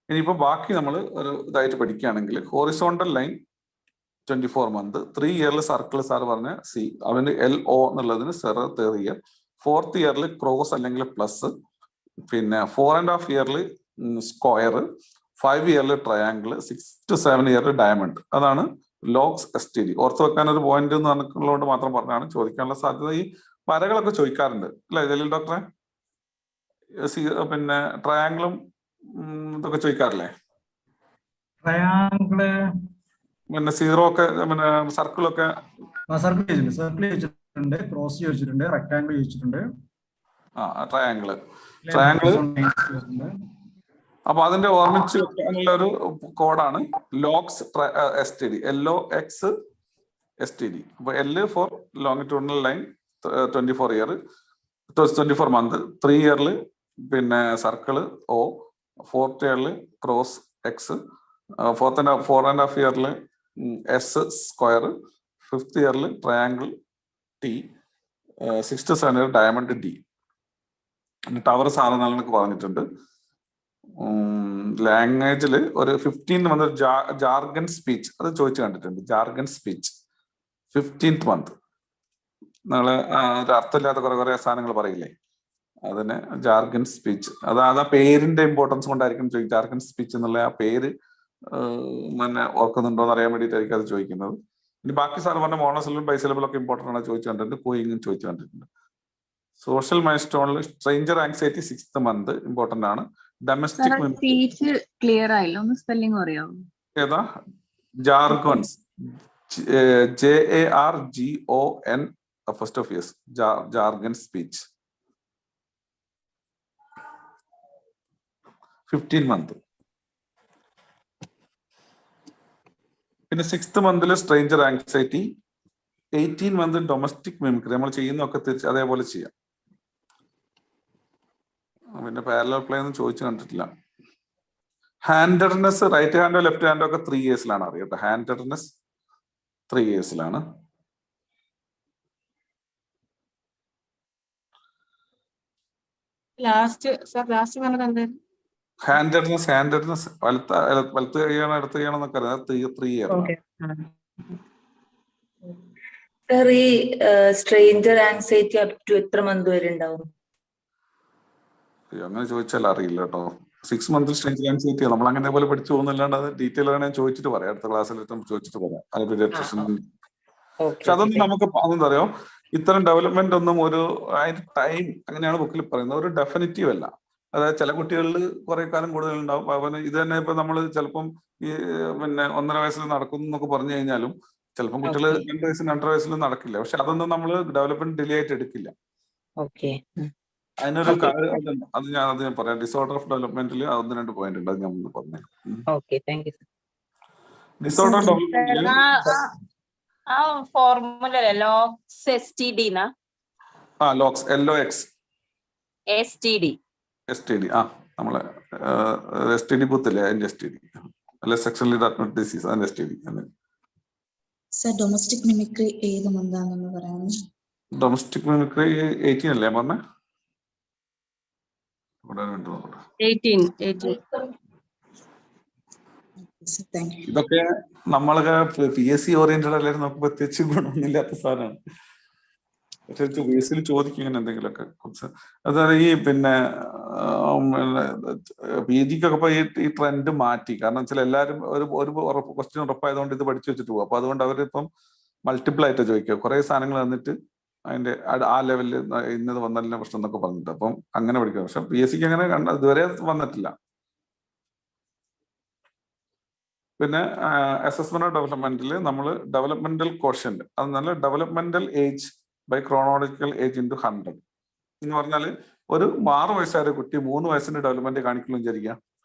ഇനിയിപ്പോ ബാക്കി നമ്മൾ ഒരു ഇതായിട്ട് പഠിക്കുകയാണെങ്കിൽ ഹോറിസോണ്ടൽ ലൈൻ 24 മന്ത്, 3 ഇയറിൽ സർക്കിൾ സാർ പറഞ്ഞ സി, അവന് LO എന്നുള്ളതിന് 3 ഇയർ, 4th ഇയറിൽ ക്രോസ് അല്ലെങ്കിൽ പ്ലസ്, പിന്നെ 4.5 ഇയറിൽ സ്ക്വയർ, 5 ഇയറിൽ ട്രയാങ്കിൾ, 6 to 7 ഇയറിൽ ഡയമണ്ട്. അതാണ് ലോക്സ് STD. ഓർത്ത് വെക്കാൻ ഒരു പോയിന്റ് എന്ന് പറഞ്ഞുള്ളതുകൊണ്ട് മാത്രം പറഞ്ഞാണ്. ചോദിക്കാനുള്ള സാധ്യത ഈ വരകളൊക്കെ ചോദിക്കാറുണ്ട് അല്ലെ ജലീൽ ഡോക്ടറെ? പിന്നെ ട്രയാങ്കിളും ഇതൊക്കെ ചോദിക്കാറില്ലേ? ട്രയാങ്കിള് പിന്നെ സീറോ ഒക്കെ, പിന്നെ സർക്കിളൊക്കെ സർക്കിൾ ചോദിച്ചിട്ടുണ്ട്, ക്രോസ് ചോദിച്ചിട്ടുണ്ട്, റെക്ടാങ്കിൾ ചോദിച്ചിട്ടുണ്ട്. ട്രയാങ്കിള് അപ്പൊ അതിന്റെ ഓർമ്മിച്ച് വെക്കാനുള്ള ഒരു കോഡാണ് ലോക്സ് STD, LOX STD. അപ്പൊ L for longitudinal line 24 year, 24 month, 3 ഇയറിൽ പിന്നെ സർക്കിള് O, 4th ഇയറിൽ ക്രോസ് X, 4.5 ഇയറിൽ S സ്ക്വയർ, 5th ഇയറിൽ triangle T, 6th to 7 year diamond D. ടവർ സാറ് നല്ലതൊക്കെ പറഞ്ഞിട്ടുണ്ട്. ലാംഗ്വേജിൽ ഒരു 15 മന്ത് ജാർഗൻ സ്പീച്ച് അത് ചോദിച്ചു കണ്ടിട്ടുണ്ട്. ജാർഗൻ സ്പീച്ച് 15th മന്ത് നിങ്ങള് അർത്ഥമില്ലാത്ത കുറെ സാധനങ്ങൾ പറയില്ലേ, അതിന് ജാർഗൻ സ്പീച്ച്. അത് ആ പേരിന്റെ ഇമ്പോർട്ടൻസ് കൊണ്ടായിരിക്കും ജാർഗൻ സ്പീച്ച് എന്നുള്ള ആ പേര് ഓർക്കുന്നുണ്ടോ എന്ന് അറിയാൻ വേണ്ടിയിട്ടായിരിക്കും അത് ചോദിക്കുന്നത്. ഇനി ബാക്കി സാർ പറഞ്ഞ മോണോസിലബിൾ ബൈസിലബിൾ ഒക്കെ ഇമ്പോർട്ടൻ്റ് ആണ് ചോദിച്ചു കണ്ടിട്ടുണ്ട്. കോയിങ്ങും ചോദിച്ചു കണ്ടിട്ടുണ്ട്. സോഷ്യൽ മൈൽസ്റ്റോണിൽ stranger anxiety 6th month important ആണ്. ഡൊമസ്റ്റിക് സ്പീച്ച് ക്ലിയർ ആയില്ല, ഒന്ന് സ്പെല്ലിംഗ് പറയാമോ? ഏതാ? Jargons, JARGON first of yes, jargon speech 15 month. പിന്നെ 6th മന്തിൽ stranger anxiety, 18 month domestic mimicry, നമ്മൾ ചെയ്യുന്നതൊക്കെ തിരിച്ച് അതേപോലെ ചെയ്യാം. പിന്നെ പാരലൽ പ്ലേ ഒന്നും ചോദിച്ചു കണ്ടിട്ടില്ല. ഹാൻഡഡ്നെസ് റൈറ്റ് ഹാൻഡോ ലെഫ്റ്റ് ഹാൻഡോ ഒക്കെ 3 ഇയേഴ്സിലാണ് അറിയട്ടെ. ഹാൻഡഡ്നെസ് 3 ഇയേഴ്സിലാണ്. ലാസ്റ്റ് പറഞ്ഞത് എന്തായിരുന്നു? ഹാൻഡഡ്നെസ് വലത്ത് കൈയാണോ ഇടത്ത് കൈയാണോ എന്നൊക്കെ അറിയാം. 3 ഇയർ. സർ, ഈ സ്ട്രേഞ്ചർ ആങ്സൈറ്റി അപ് ടു എത്ര മന്ത് വരെ ഉണ്ടാവും? അങ്ങനെ ചോദിച്ചാൽ അറിയില്ല കേട്ടോ. 6 മന്തിൽ സ്ട്രേഞ്ചർ ആങ്സൈറ്റി നമ്മൾ അങ്ങനെ പോലെ പഠിച്ചു പോകുന്നില്ലാണ്ട് അത് ഡീറ്റെയിൽ ആണ് ചോദിച്ചിട്ട് പറയാം. അടുത്ത ക്ലാസ്സിൽ ചോദിച്ചിട്ട് പറയാം. പക്ഷെ അതൊന്നും നമുക്ക് എന്താ പറയാ, ഇത്തരം ഡെവലപ്മെന്റ് ഒന്നും ഒരു ടൈം അങ്ങനെയാണ് ബുക്കിൽ പറയുന്നത്, ഒരു ഡെഫിനിറ്റീവ് അല്ല. അതായത് ചില കുട്ടികളിൽ കുറെ കാലം കൂടുതൽ ഉണ്ടാവും. അവന് ഇത് തന്നെ ഇപ്പൊ നമ്മൾ ചിലപ്പം ഈ പിന്നെ 1.5 വയസ്സിൽ നടക്കുന്നു എന്നൊക്കെ പറഞ്ഞു കഴിഞ്ഞാലും ചിലപ്പം കുട്ടികൾ 2 വയസ്സിലും 2.5 വയസ്സിലും നടക്കില്ല. പക്ഷെ അതൊന്നും നമ്മൾ ഡെവലപ്മെന്റ് ഡിലേ ആയിട്ട് എടുക്കില്ല. അതിനൊരു അത് ഞാൻ പറയാം. ഡിസോർഡർ ഓഫ് ഡെവലപ്മെന്റിൽ 1-2 പോയിന്റ് ഉണ്ട്, അത് ഞാൻ പറഞ്ഞു. ഡിസോർഡർ ഡെവലപ്മെന്റിൽ ആ formula locks STD locks LOX STD നമ്മളെ STD ബൂത്തില്ലേ, അതിന്റെ STD അല്ലെ, സെക്ഷലി ട്രാൻസ്മിറ്റഡ് ഡിസീസ്, അതിന്റെ STD. സർ, ഡൊമസ്റ്റിക് മിമിക്രി ഏത് മന്താണെന്ന് പറയാമോ? ഡൊമസ്റ്റിക് മിമിക്രി 18 അല്ലേ പറഞ്ഞേ? 18. ഇതൊക്കെ നമ്മളൊക്കെ PSC ഓറിയന്റഡ് അല്ലായിരുന്നു, നമുക്ക് പ്രത്യേകിച്ച് ഗുണമൊന്നുമില്ലാത്ത സാധനമാണ്. പക്ഷെ PSC ചോദിക്കും ഇങ്ങനെ എന്തെങ്കിലുമൊക്കെ കുറച്ച്. അതായത് ഈ പിന്നെ PGക്കൊക്കെ ഇപ്പൊ ഈ ട്രെൻഡ് മാറ്റി. കാരണം വെച്ചാൽ എല്ലാവരും ഒരു ക്വസ്റ്റ്യൻ ഉറപ്പായതുകൊണ്ട് ഇത് പഠിച്ചു വെച്ചിട്ട് പോകും. അപ്പൊ അതുകൊണ്ട് അവരിപ്പം മൾട്ടിപ്പിൾ ആയിട്ട് ചോദിക്കുക. കുറെ സാധനങ്ങൾ തന്നിട്ട് അതിന്റെ ആ ലെവലിൽ ഇന്നത് വന്നതിന്റെ പ്രശ്നം എന്നൊക്കെ പറഞ്ഞിട്ട് അപ്പം അങ്ങനെ പഠിക്കുക. പക്ഷെ PSCക്ക് അങ്ങനെ ഇതുവരെ വന്നിട്ടില്ല. പിന്നെ അസസ്മെന്റ് ഓഫ് ഡെവലപ്മെന്റിൽ നമ്മൾ ഡെവലപ്മെന്റൽ കോഷ്യന്റ്, അത് നല്ല developmental age by chronological age into 100 എന്ന് പറഞ്ഞാൽ ഒരു 6 വയസ്സായ കുട്ടി 3 വയസ്സിന്റെ ഡെവലപ്മെന്റ് കാണിക്കണം വിചാരിക്കുക.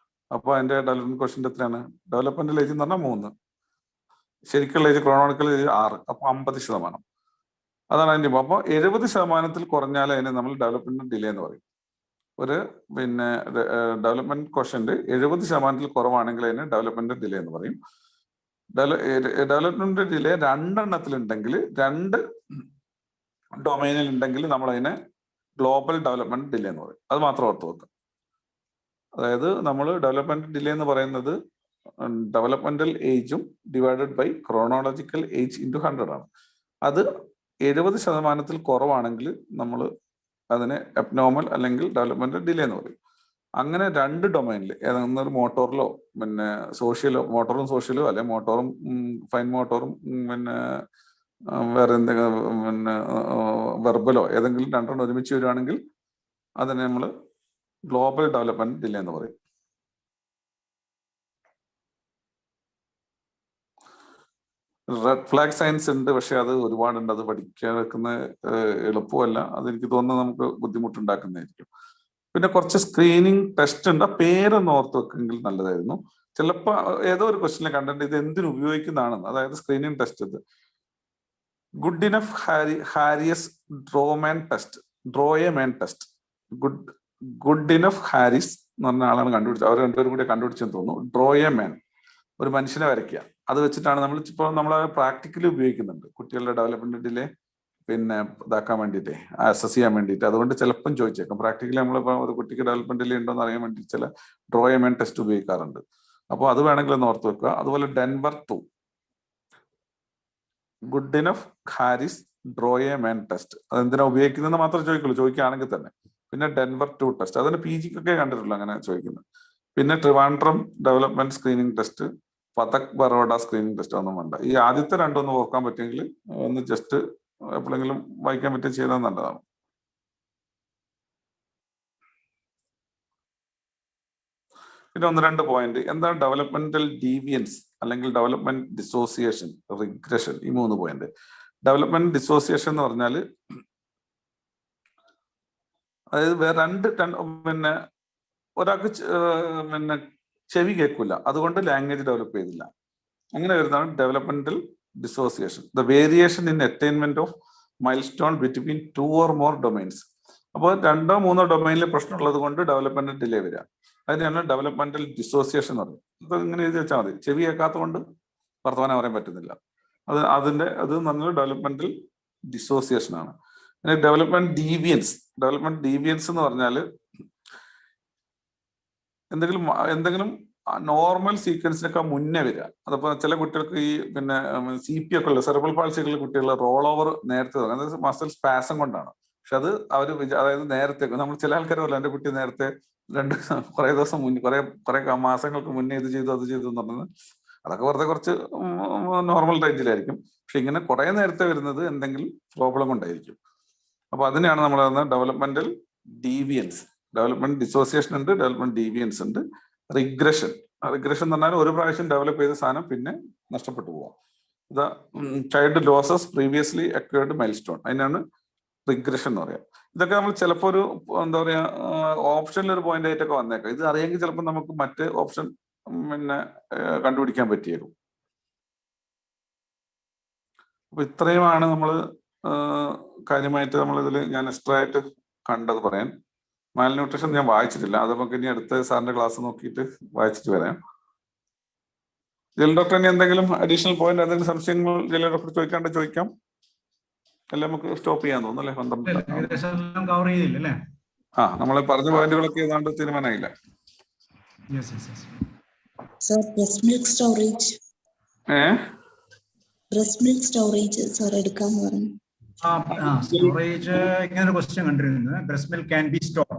അപ്പൊ അതിന്റെ ഡെവലപ്മെന്റ് കോഷ്യന്റ് എത്രയാണ്? ഡെവലപ്മെന്റൽ ഏജ് എന്ന് പറഞ്ഞാൽ 3, ശരിക്കുള്ള ഏജ് ക്രോണോളജിക്കൽ ഏജ് 6, അപ്പൊ 50%. അതാണ് അതിന്റെ. അപ്പൊ 70% കുറഞ്ഞാൽ അതിനെ നമ്മൾ ഡെവലപ്മെന്റ് ഡിലേ എന്ന് പറയും. ഒരു പിന്നെ ഡെവലപ്മെന്റ് കോഷ്യന്റ് 70% കുറവാണെങ്കിൽ അതിന് ഡെവലപ്മെന്റ് ഡിലേ എന്ന് പറയും. ഡെവലപ്മെന്റ് ഡിലേ രണ്ടെണ്ണത്തിലുണ്ടെങ്കിൽ, രണ്ട് ഡൊമൈനിൽ ഉണ്ടെങ്കിൽ നമ്മൾ അതിനെ ഗ്ലോബൽ ഡെവലപ്മെന്റ് ഡിലേ എന്ന് പറയും. അത് മാത്രം ഓർത്ത് വെക്കുക. അതായത് നമ്മൾ ഡെവലപ്മെന്റ് ഡിലേ എന്ന് പറയുന്നത് ഡെവലപ്മെന്റൽ ഏജും divided by chronological age into 100 ആണ്. അത് 70% കുറവാണെങ്കിൽ നമ്മൾ അതിനെ അബ്നോർമൽ അല്ലെങ്കിൽ ഡെവലപ്മെന്റൽ ഡിലേ എന്ന് പറയും. അങ്ങനെ രണ്ട് ഡൊമൈനിൽ ഏതെങ്കിലും മോട്ടോറിലോ പിന്നെ സോഷ്യലോ, മോട്ടോറും സോഷ്യലോ അല്ലെ മോട്ടോറും ഫൈൻ മോട്ടോറും പിന്നെ വേറെ എന്തെങ്കിലും പിന്നെ വെർബലോ ഏതെങ്കിലും രണ്ടെണ്ണം ഒരുമിച്ച് വരികയാണെങ്കിൽ അതിനെ നമ്മൾ ഗ്ലോബൽ ഡെവലപ്മെന്റ് ഡിലേ എന്ന് പറയും. റെഡ് ഫ്ലാഗ് സയൻസ് ഉണ്ട്, പക്ഷെ അത് ഒരുപാടുണ്ട്. അത് പഠിക്കാൻ വെക്കുന്ന എളുപ്പമല്ല. അതെനിക്ക് തോന്നുന്നത് നമുക്ക് ബുദ്ധിമുട്ടുണ്ടാക്കുന്നതായിരിക്കും. പിന്നെ കുറച്ച് സ്ക്രീനിങ് ടെസ്റ്റ് ഉണ്ട്. ആ പേരൊന്ന് ഓർത്ത് വെക്കെങ്കിൽ നല്ലതായിരുന്നു. ചിലപ്പോൾ ഏതോ ഒരു ക്വസ്റ്റിനെ കണ്ടിട്ട് ഇത് എന്തിനു ഉപയോഗിക്കുന്നതാണെന്ന്. അതായത് സ്ക്രീനിങ് ടെസ്റ്റ് ഇത് Goodenough Harris draw man test, draw a man test. Goodenough Harris എന്ന് പറഞ്ഞ ആളാണ് കണ്ടുപിടിച്ചത്. അവർ രണ്ടുപേരും കൂടി കണ്ടുപിടിച്ചെന്ന് തോന്നുന്നു. ഡ്രോയമാൻ, ഒരു മനുഷ്യനെ വരയ്ക്കുക. അത് വെച്ചിട്ടാണ് നമ്മൾ ഇപ്പോൾ നമ്മൾ പ്രാക്ടിക്കലി ഉപയോഗിക്കുന്നുണ്ട് കുട്ടികളുടെ ഡെവലപ്മെന്റ് ഡിലേ പിന്നെ ഇതാക്കാൻ വേണ്ടിയിട്ട്, അസസ് ചെയ്യാൻ വേണ്ടിയിട്ട്. അതുകൊണ്ട് ചിലപ്പം ചോദിച്ചേക്കാം. പ്രാക്ടിക്കലി നമ്മളിപ്പോൾ ഒരു കുട്ടിക്ക് ഡെവലപ്മെന്റ് ഡിലേ ഉണ്ടോ എന്ന് അറിയാൻ വേണ്ടി ചില ഡ്രോയമാൻ ടെസ്റ്റ് ഉപയോഗിക്കാറുണ്ട്. അപ്പോൾ അത് വേണമെങ്കിൽ ഒന്ന് ഓർത്ത് വെക്കുക. അതുപോലെ Denver 2 Goodenough Harris draw a man test. അതെന്തിനാ ഉപയോഗിക്കുന്നതെന്ന് മാത്രമേ ചോദിക്കുള്ളൂ, ചോദിക്കുകയാണെങ്കിൽ തന്നെ. പിന്നെ ഡെൻവർ 2 ടെസ്റ്റ്, അതിന് PGക്കൊക്കെ കണ്ടിട്ടുള്ളൂ അങ്ങനെ ചോദിക്കുന്നത്. പിന്നെ Trivandrum development screening test, Pathak Baroda screening test ഒന്നും വേണ്ട. ഈ ആദ്യത്തെ രണ്ടൊന്ന് ഓർക്കാൻ പറ്റുമെങ്കിൽ ഒന്ന് ജസ്റ്റ് എപ്പോഴെങ്കിലും വായിക്കാൻ പറ്റുക ചെയ്താൽ നല്ലതാണ്. പിന്നെ ഒന്ന് രണ്ട് പോയിന്റ്. എന്താണ് ഡെവലപ്മെന്റൽ ഡീവിയൻസ് അല്ലെങ്കിൽ ഡെവലപ്മെന്റ് ഡിസോസിയേഷൻ, റിഗ്രഷൻ, ഈ 3 പോയിന്റ്. ഡെവലപ്മെന്റ് ഡിസോസിയേഷൻ എന്ന് പറഞ്ഞാൽ അതായത് പിന്നെ ഒരാൾക്ക് പിന്നെ ചെവി കേൾക്കില്ല, അതുകൊണ്ട് ലാംഗ്വേജ് ഡെവലപ്പ് ചെയ്തില്ല. അങ്ങനെ വരുന്നതാണ് developmental dissociation. The variation in attainment of mile stone between 2 or more domains. അപ്പോൾ 2 or 3 ഡൊമൈനിൽ പ്രശ്നമുള്ളത് കൊണ്ട് ഡെവലപ്മെന്റൽ ഡിലേ വരിക. അതിനാണ് ഡെവലപ്മെന്റൽ ഡിസോസിയേഷൻ എന്ന് പറയുന്നത്. ഇത് ഇങ്ങനെ എഴുതി വെച്ചാൽ മതി. ചെവി കേൾക്കാത്ത കൊണ്ട് വർത്തമാനം പറയാൻ പറ്റുന്നില്ല. അത് നമ്മൾ ഡെവലപ്മെന്റൽ ഡിസോസിയേഷൻ ആണ്. പിന്നെ ഡെവലപ്മെന്റ് ഡീവിയൻസ് എന്ന് പറഞ്ഞാൽ എന്തെങ്കിലും നോർമൽ സീക്വൻസിനൊക്കെ മുന്നേ വരിക. അതപ്പോൾ ചില കുട്ടികൾക്ക് ഈ പിന്നെ CP ഒക്കെ ഉള്ള സെറിബ്രൽ പാൾസിയുള്ള കുട്ടികളുടെ റോൾ ഓവർ നേരത്തെ തുടങ്ങും. അതായത് മസിൽ സ്പാസം കൊണ്ടാണ്. പക്ഷെ അത് അതായത് നേരത്തെ നമ്മൾ ചില ആൾക്കാരല്ല എൻ്റെ കുട്ടി നേരത്തെ കുറേ ദിവസം മുന്നേ കുറെ മാസങ്ങൾക്ക് മുന്നേ ഇത് ചെയ്തു അത് ചെയ്തു എന്ന് പറഞ്ഞത് അതൊക്കെ വെറുതെ കുറച്ച് നോർമൽ റേഞ്ചിലായിരിക്കും. പക്ഷെ ഇങ്ങനെ കുറെ നേരത്തെ വരുന്നത് എന്തെങ്കിലും പ്രോബ്ലം കൊണ്ടായിരിക്കും. അപ്പൊ അതിനെയാണ് നമ്മൾ ഡെവലപ്മെന്റൽ ഡീവിയൻസ്. ഡെവലപ്മെന്റ് ഡിസോസിയേഷൻ ഉണ്ട്, ഡെവലപ്മെന്റ് ഡീവിയൻസ് ഉണ്ട്. റിഗ്രഷൻ എന്ന് പറഞ്ഞാൽ ഒരു പ്രാവശ്യം ഡെവലപ്പ് ചെയ്ത സാധനം പിന്നെ നഷ്ടപ്പെട്ടു പോവാം. ഇത് child losses previously acquired mile stone, അതിനാണ് റിഗ്രഷൻ എന്ന് പറയാം. ഇതൊക്കെ നമ്മൾ ചിലപ്പോൾ ഒരു എന്താ പറയാ ഓപ്ഷനിൽ ഒരു പോയിന്റ് ആയിട്ടൊക്കെ വന്നേക്കാം. ഇത് അറിയാമെങ്കിൽ ചിലപ്പോൾ നമുക്ക് മറ്റ് ഓപ്ഷൻ പിന്നെ കണ്ടുപിടിക്കാൻ പറ്റിയേക്കും. അപ്പൊ ഇത്രയുമാണ് നമ്മൾ കാര്യമായിട്ട് നമ്മളിതിൽ ഞാൻ എക്സ്ട്രാ ആയിട്ട് കണ്ടത് പറയാൻ. മാൽ ന്യൂട്രീഷൻ ഞാൻ വായിച്ചിട്ടില്ല, അത് നമുക്ക് ഇനി അടുത്ത സാറിന്റെ ക്ലാസ് നോക്കിയിട്ട് വായിച്ചിട്ട് വരാം. ജലീൽ ഡോക്ടർ ഇനി എന്തെങ്കിലും അഡീഷണൽ പോയിന്റ് എന്തെങ്കിലും സംശയങ്ങൾ ജലീൽ ഡോക്ടർ ചോദിക്കാം. എല്ലാം നമുക്ക് സ്റ്റോപ്പ് ചെയ്യാൻ തോന്നുന്നു അല്ലേ? ആ, നമ്മൾ പറഞ്ഞ പോയിന്റുകളൊക്കെ ഏതാണ്ട് തീരുമാനമായില്ല. ബ്രസ്റ്റ് മിൽക്ക് സ്റ്റോറേജ് സാർ എടുക്കാന്ന് പറഞ്ഞു. സ്റ്റോറേജ് ഇങ്ങനെ ഒരു ക്വസ്റ്റ്യൻ കണ്ടിരുന്നു. Breast milk can be stored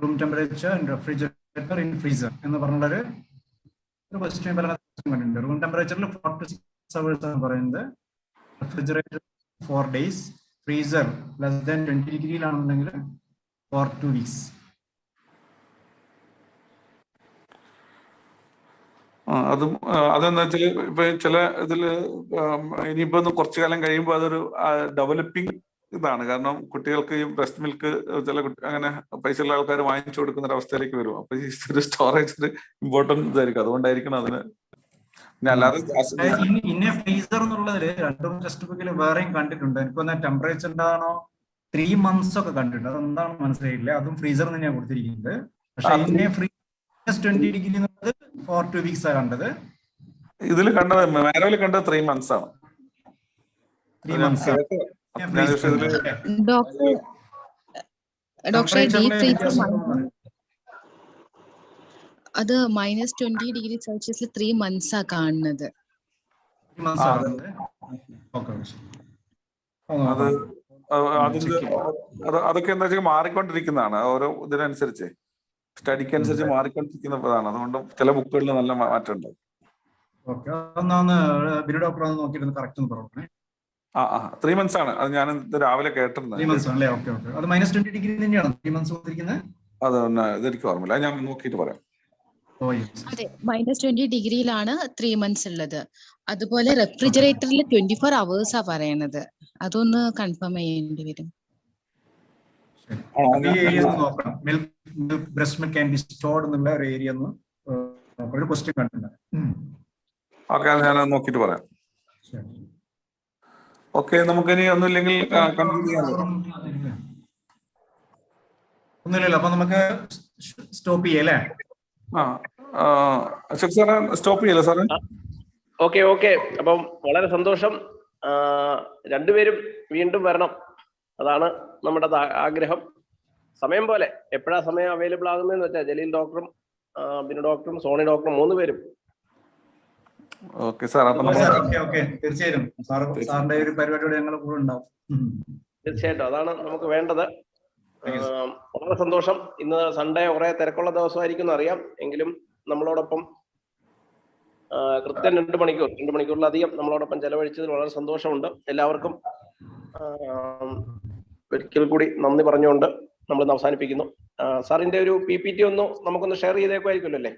room temperature in refrigerator in freezer എന്ന് പറഞ്ഞൊരു ക്വസ്റ്റ്യൻ കണ്ടിട്ടുണ്ട്. റൂം ടെമ്പറേച്ചറിൽ 4 to 6 hours ആണ് പറയുന്നത്. Refrigerator 4 days, freezer less than 20 ഡിഗ്രിയിലാണെന്നുണ്ടെങ്കിൽ for 2 weeks. അതെന്താ വെച്ചാല് ഇപ്പൊ ചില ഇതില് ഇനിയിപ്പോ കുറച്ചു കാലം കഴിയുമ്പോൾ അതൊരു ഡെവലപ്പിംഗ് ഇതാണ്. കാരണം കുട്ടികൾക്ക് ഈ ബ്രസ്റ്റ് മിൽക്ക് ചില അങ്ങനെ പൈസ ഉള്ള ആൾക്കാർ വാങ്ങിച്ചു കൊടുക്കുന്ന ഒരു അവസ്ഥയിലേക്ക് വരും. അപ്പൊ ഈ ഒരു സ്റ്റോറേജ് ഇമ്പോർട്ടന്റ് ഇതായിരിക്കും, അതുകൊണ്ടായിരിക്കണം അതിന്. പിന്നെ അല്ലാതെ ഇന്ന ഫ്രീസർ എന്നുള്ളതില് 2 ടെക്സ്റ്റ് ബുക്കിൽ വേറെയും കണ്ടിട്ടുണ്ട്. എനിക്കൊന്ന് ടെമ്പറേച്ചർ എന്താണോ 3 months ഒക്കെ കണ്ടിട്ടുണ്ട്. അതെന്താണെന്ന് മനസ്സിലായില്ല. അതും ഫ്രീസർ തന്നെയാണ് കൊടുത്തിരിക്കുന്നത്. പക്ഷെ ഇന്ന ഫ്രീ 20 ഡിഗ്രി എന്നുള്ളത് for 2 weeks ആണ് കണ്ടത്. ഇതിൽ കണ്ടത് മാനുവൽ കണ്ടത് 3 months ആണ്. 3 months. ഞാൻ ഇതില് ഡോക്ടർ ഡോക്ടറെ അത് -20°C 3 months ആ കാണുന്നത്. അതൊക്കെ എന്താ വെച്ചാൽ മാറിക്കൊണ്ടിരിക്കുന്നതാണ് ഓരോ ഇതിനനുസരിച്ച്, സ്റ്റഡിക്ക് അനുസരിച്ച് മാറിക്കൊണ്ടിരിക്കുന്നതാണ്. അതുകൊണ്ട് ചില ബുക്കുകളിൽ നല്ല മാറ്റം ഉണ്ടാവും. ആ 3 months ആണ്. അത് ഞാൻ രാവിലെ കേട്ടിരുന്നത്. അത് ഇതെനിക്ക് ഓർമ്മയില്ല, ഞാൻ നോക്കിയിട്ട് പറയാം. അതെ, -20°യിലാണ് 3 months ഉള്ളത്. അതുപോലെ റെഫ്രിജറേറ്ററിൽ 24 hours ആ പറയണത്. അതൊന്ന് കൺഫേം ചെയ്യേണ്ടി വരും. ഓക്കെ, ഞാൻ നോക്കിയിട്ട് പറയാം. ഓക്കെ, നമുക്കിനി ഒന്നുമില്ലെങ്കിൽ ഒന്നുമില്ലല്ലോ, അപ്പൊ നമുക്ക് സ്റ്റോപ്പ് ചെയ്യല്ലേ? അശോക് സാറേ സ്റ്റോപ്പ് ചെയ്യല്ലേ സാറേ? ഓക്കെ ഓക്കെ, അപ്പം വളരെ സന്തോഷം. രണ്ടുപേരും വീണ്ടും വരണം, അതാണ് നമ്മുടെ ആഗ്രഹം. സമയം പോലെ എപ്പോഴാ സമയം അവൈലബിൾ ആകുന്നതെന്ന് വെച്ചാൽ ജലീൽ ഡോക്ടറും ബിനു ഡോക്ടറും സോണി ഡോക്ടറും 3 പേരും. ഓക്കെ സാർ, തീർച്ചയായും സാറിന്റെ ഒരു പരിപാടിയോടെ ഞങ്ങൾ കൂടെ ഉണ്ടാവും. തീർച്ചയായിട്ടും അതാണ് നമുക്ക് വേണ്ടത്. വളരെ സന്തോഷം. ഇന്ന് സൺഡേ കുറെ തിരക്കുള്ള ദിവസമായിരിക്കും അറിയാം, എങ്കിലും നമ്മളോടൊപ്പം കൃത്യം 2 മണിക്കൂറിലധികം നമ്മളോടൊപ്പം ചെലവഴിച്ചതിൽ വളരെ സന്തോഷമുണ്ട്. എല്ലാവർക്കും ഒരിക്കൽ കൂടി നന്ദി പറഞ്ഞുകൊണ്ട് നമ്മൾ അവസാനിപ്പിക്കുന്നു. സാറിന്റെ ഒരു PPT നമുക്കൊന്ന് ഷെയർ ചെയ്തേക്കുമായിരിക്കുമല്ലോ അല്ലേ?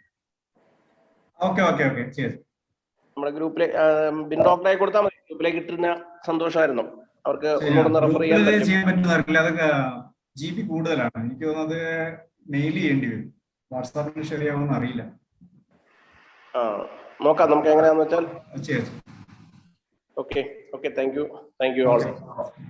നമ്മുടെ ഗ്രൂപ്പിലെ ബിൻ ഡോക്ടറെ കൊടുത്താൽ മതി, ഗ്രൂപ്പിലേക്ക് ഇട്ടിരുന്ന സന്തോഷമായിരുന്നു. അവർക്ക് ഒന്നുകൂടെ റെഫർ ചെയ്യാൻ പറ്റും. GB കൂടുതലാണ്, എനിക്ക് തോന്നുന്നത് മെയിൽ ചെയ്യേണ്ടി വരും. വാട്സാപ്പിൽ ശരിയാവുമെന്ന് അറിയില്ല. നോക്കാം നമുക്ക് എങ്ങനെയാന്ന് വെച്ചാൽ. Okay, thank you all.